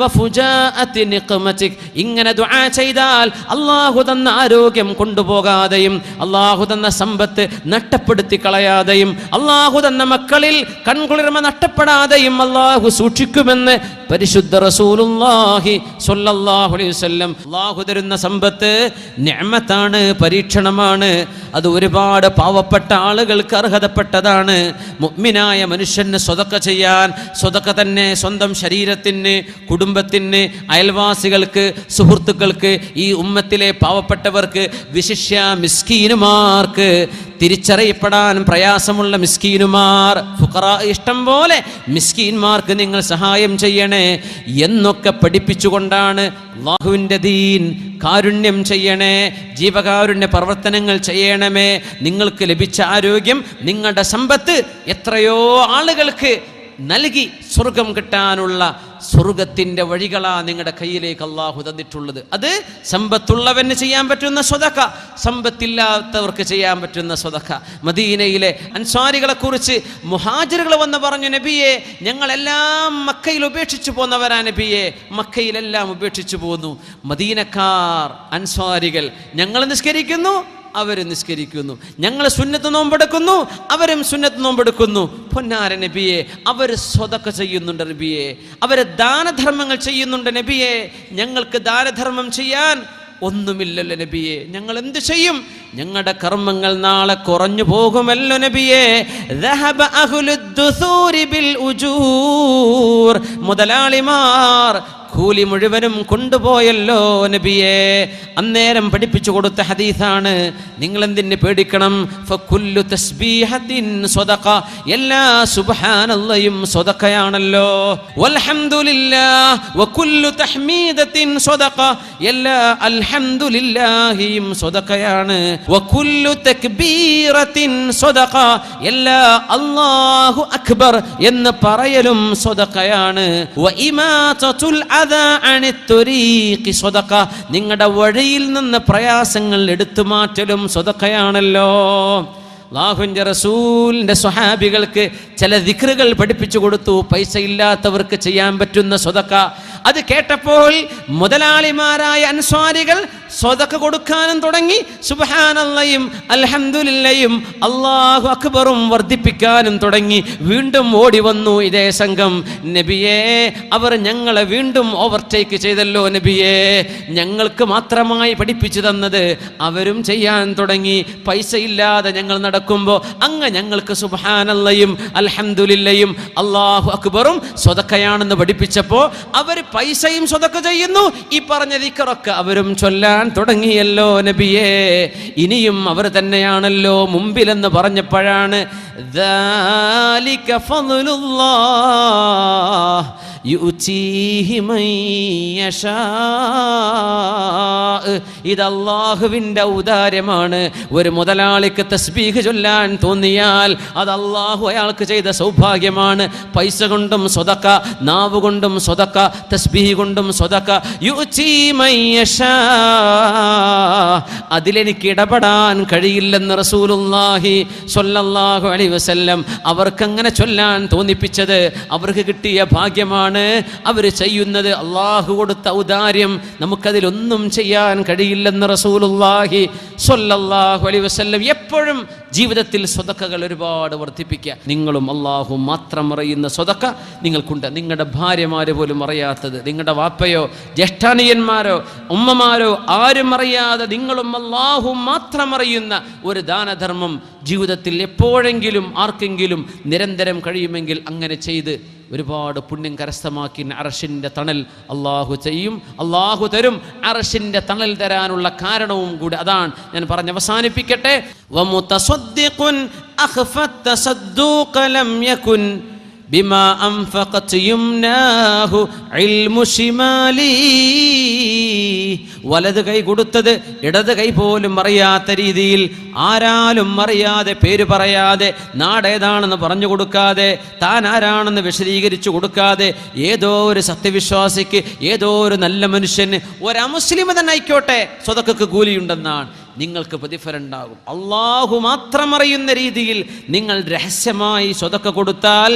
വഫുജാഅതി നിഖമതിക. ഇങ്ങനെ ദുആ ചെയ്താൽ അല്ലാഹു തന്ന ആരോഗ്യം കൊണ്ടുപോകാതെയും അല്ലാഹു തന്ന സമ്പത്ത് നഷ്ടപ്പെടുത്തി കളയാതെയും അല്ലാഹു തന്ന മക്കളിൽ കൺകുളിർമ നഷ്ടപ്പെടാതെയും അല്ലാഹു സൂക്ഷിക്കുമെന്ന് പരിശുദ്ധ റസൂലുള്ളാഹി സ്വല്ലല്ലാഹു അലൈഹി വസല്ലം. അല്ലാഹു തരുന്ന സമ്പത്ത് നിഅമത്താണ്, പരീക്ഷണമാണ്. അത് ഒരുപാട് പാവപ്പെട്ട ആളുകൾക്ക് അർഹതപ്പെട്ടതാണ്. മുഅ്മിനായ മനുഷ്യന് സ്വതക്ക ചെയ്യാൻ, സ്വതക്ക തന്നെ സ്വന്തം ശരീരത്തിന്, കുടുംബത്തിന്, അയൽവാസികൾക്ക്, സുഹൃത്തുക്കൾക്ക്, ഈ ഉമ്മത്തിലെ പാവപ്പെട്ടവർക്ക്, വിശിഷ്യ മിസ്കീനുമാർക്ക്, തിരിച്ചറിയപ്പെടാൻ പ്രയാസമുള്ള മിസ്കീനുമാർ, ഫുഖറാ, ഇഷ്ടം പോലെ മിസ്കീന്മാർക്ക് നിങ്ങൾ സഹായം ചെയ്യണേ എന്നൊക്കെ പഠിപ്പിച്ചുകൊണ്ടാണ് അല്ലാഹുവിൻ്റെ ദീൻ. കാരുണ്യം ചെയ്യണേ, ജീവകാരുണ്യ പ്രവർത്തനങ്ങൾ ചെയ്യണമേ. നിങ്ങൾക്ക് ലഭിച്ച ആരോഗ്യം, നിങ്ങളുടെ സമ്പത്ത് എത്രയോ ആളുകൾക്ക് നൽകി സ്വർഗം കിട്ടാനുള്ള സ്വർഗത്തിൻ്റെ വഴികളാ നിങ്ങളുടെ കയ്യിലേക്ക് അല്ലാഹു തന്നിട്ടുള്ളത്. അത് സമ്പത്തുള്ളവന് ചെയ്യാൻ പറ്റുന്ന സ്വതക്ക, സമ്പത്തില്ലാത്തവർക്ക് ചെയ്യാൻ പറ്റുന്ന സ്വതക്ക. മദീനയിലെ അൻസ്വാരികളെ കുറിച്ച് മുഹാജിറുകൾ വന്ന് പറഞ്ഞു, നബിയെ ഞങ്ങളെല്ലാം മക്കയിൽ ഉപേക്ഷിച്ചു പോന്നവരാ നബിയെ, മക്കയിലെല്ലാം ഉപേക്ഷിച്ചു പോന്നു. മദീനക്കാർ അൻസ്വാരികൾ, ഞങ്ങൾ നിസ്കരിക്കുന്നു അവർ നിസ്കരിക്കുന്നു, ഞങ്ങൾ സുന്നത്ത് നോമ്പെടുക്കുന്നു അവരും സുന്നത്ത് നോമ്പെടുക്കുന്നു. പൊന്നാര നബിയെ, അവർ സ്വതക്ക ചെയ്യുന്നുണ്ട് നബിയെ, അവർ ദാനധർമ്മങ്ങൾ ചെയ്യുന്നുണ്ട് നബിയെ. ഞങ്ങൾക്ക് ദാനധർമ്മം ചെയ്യാൻ ഒന്നുമില്ലല്ലോ നബിയെ, ഞങ്ങൾ എന്ത് ചെയ്യും? ഞങ്ങളുടെ കർമ്മങ്ങൾ നാളെ കുറഞ്ഞു പോകുമല്ലോ നബിയെ. മുതലാളിമാർ കൂലി മുഴുവനും കൊണ്ടുപോയല്ലോ നബിയെ. അന്നേരം പഠിപ്പിച്ചു കൊടുത്ത ഹദീസാണ്. നിങ്ങൾ എന്തിന് പേടിക്കണം? ഫകുല്ലു തസ്ബീഹത്തിൻ സ്വദഖ, എല്ലാ സുബ്ഹാനല്ലാഹും സ്വദഖയാണല്ലോ. വൽഹംദുലില്ലാഹ് വകുല്ലു തഹ്മീദത്തിൻ സ്വദഖ, എല്ലാ അൽഹംദുലില്ലാഹിയും സ്വദഖയാണ്. വകുല്ലു തക്ബീറത്തിൻ സ്വദഖ, എല്ലാ അല്ലാഹു അക്ബർ എന്ന് പറയലും സ്വദഖയാണ്. വഇമാതത്തുൽ നിങ്ങളുടെ വഴിയിൽ നിന്ന് പ്രയാസങ്ങൾ എടുത്തു മാറ്റലും സ്വതക്കയാണല്ലോ. അല്ലാഹുവിൻ്റെ റസൂലിൻ്റെ സ്വഹാബികൾക്ക് ചില ദിക്റുകൾ പഠിപ്പിച്ചു കൊടുത്തു, പൈസ ഇല്ലാത്തവർക്ക് ചെയ്യാൻ പറ്റുന്ന സ്വതക്ക. അത് കേട്ടപ്പോൾ മുതലാളിമാരായ അൻസ്വാരികൾ സ്വതക്ക കൊടുക്കാനും തുടങ്ങി. സുബ്ഹാനല്ലാഹും അൽഹംദുലില്ലാഹും അല്ലാഹു അക്ബറും വർദ്ധിപ്പിക്കാനും തുടങ്ങി. വീണ്ടും ഓടി വന്നു ഇതേ സംഘം. നബിയേ, അവർ ഞങ്ങളെ വീണ്ടും ഓവർടേക്ക് ചെയ്തല്ലോ നബിയേ, ഞങ്ങൾക്ക് മാത്രമായി പഠിപ്പിച്ചു തന്നത് അവരും ചെയ്യാൻ തുടങ്ങി. പൈസ ഇല്ലാതെ ഞങ്ങൾ നടക്കുമ്പോൾ അങ്ങ് ഞങ്ങൾക്ക് സുബ്ഹാനല്ലാഹും അൽഹംദുലില്ലാഹും അല്ലാഹു അക്ബറും സ്വതക്കയാണെന്ന് പഠിപ്പിച്ചപ്പോൾ അവർ പൈസയും സ്വതക്ക ചെയ്യുന്നു. ഈ പറഞ്ഞ ദിക്റൊക്കെ അവരും ചൊല്ലാൻ തുടങ്ങിയല്ലോ നബിയേ. ഇനിയും അവർ തന്നെയാണല്ലോ മുമ്പിലെന്ന് പറഞ്ഞപ്പോഴാണ് ദാലിക ഫദ്ലുല്ലാഹ് യുഅ്തീഹി മൻ യശാ, ഇത് അല്ലാഹുവിൻ്റെ ഔദാര്യമാണ്. ഒരു മുതലാളിക്ക് തസ്ബീഹ് ചൊല്ലാൻ തോന്നിയാൽ അത് അല്ലാഹു അയാൾക്ക് ചെയ്ത സൗഭാഗ്യമാണ്. പൈസ കൊണ്ടും സ്വതക്ക, നാവ് കൊണ്ടും സ്വതക്ക, തസ്ബീഹ് കൊണ്ടും സ്വതക്ക. യുഅ്തീ മൻ യശാ, അതിലെനിക്ക് ഇടപെടാൻ കഴിയില്ലെന്ന് റസൂലുള്ളാഹി സ്വല്ലല്ലാഹു അലൈഹി വസല്ലം അവർക്കങ്ങനെ ചൊല്ലാൻ തോന്നിപ്പിച്ചത് അവർക്ക് കിട്ടിയ ഭാഗ്യമാണ്. എന്താണ് അവർ ചെയ്യുന്നത്? അള്ളാഹു കൊടുത്ത ഔദാര്യം നമുക്കതിലൊന്നും ചെയ്യാൻ കഴിയില്ലെന്ന് റസൂലുള്ളാഹി സ്വല്ലല്ലാഹു അലൈഹി വസല്ലം എപ്പോഴും ജീവിതത്തിൽ സ്വതക്കകൾ ഒരുപാട് വർദ്ധിപ്പിക്കുക. നിങ്ങളും അള്ളാഹു മാത്രം അറിയുന്ന സ്വതക്ക നിങ്ങൾക്കുണ്ട്. നിങ്ങളുടെ ഭാര്യമാര് പോലും അറിയാത്തത്, നിങ്ങളുടെ വാപ്പയോ ജ്യേഷ്ഠാനിയന്മാരോ ഉമ്മമാരോ ആരും അറിയാതെ നിങ്ങളും അള്ളാഹു മാത്രം അറിയുന്ന ഒരു ദാനധർമ്മം ജീവിതത്തിൽ എപ്പോഴെങ്കിലും ആർക്കെങ്കിലും നിരന്തരം കഴിയുമെങ്കിൽ അങ്ങനെ ചെയ്ത് ഒരുപാട് പുണ്യം കരസ്ഥമാക്കി അർശിൻ്റെ തണൽ അള്ളാഹു ചെയ്യും, അള്ളാഹു തരും. അർശിൻ്റെ തണൽ തരാനുള്ള കാരണവും കൂടി അതാണ്. ഞാൻ പറഞ്ഞ് അവസാനിപ്പിക്കട്ടെ. വമുതസദ്ദിഖുൻ അഖഫത് തസദ്ദുഖ ലം യകുൻ ബിമാ അൻഫഖത് യുംനാഹു ഇൽമു ശിമാലി. വലത് കൈ കൊടുത്തത് ഇടത് കൈ പോലും അറിയാത്ത രീതിയിൽ, ആരാലും അറിയാതെ, പേര് പറയാതെ, നാടേതാണെന്ന് പറഞ്ഞു കൊടുക്കാതെ, താൻ ആരാണെന്ന് വിശദീകരിച്ചു കൊടുക്കാതെ, ഏതോ ഒരു സത്യവിശ്വാസിക്ക്, ഏതോ ഒരു നല്ല മനുഷ്യന്, ഒരമുസ്ലിം തന്നെ ആയിക്കോട്ടെ, സ്വതക്കക്ക് കൂലിയുണ്ടെന്നാണ്. നിങ്ങൾക്ക് പ്രതിഫലം ഉണ്ടാകും. അള്ളാഹു മാത്രം അറിയുന്ന രീതിയിൽ നിങ്ങൾ രഹസ്യമായി സ്വതക്ക കൊടുത്താൽ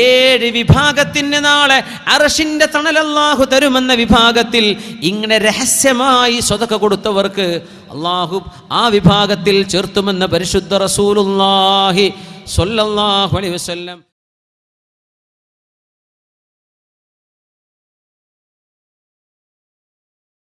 7 വിഭാഗത്തിന് നാളെ അർശിന്റെ തണൽ അള്ളാഹു തരുമെന്ന വിഭാഗത്തിൽ ഇങ്ങനെ രഹസ്യമായി സ്വതക്ക കൊടുത്തവർക്ക് അള്ളാഹു ആ വിഭാഗത്തിൽ ചേർത്തുമെന്ന പരിശുദ്ധ റസൂലുള്ളാഹി സ്വല്ലല്ലാഹു അലൈഹി വസല്ലം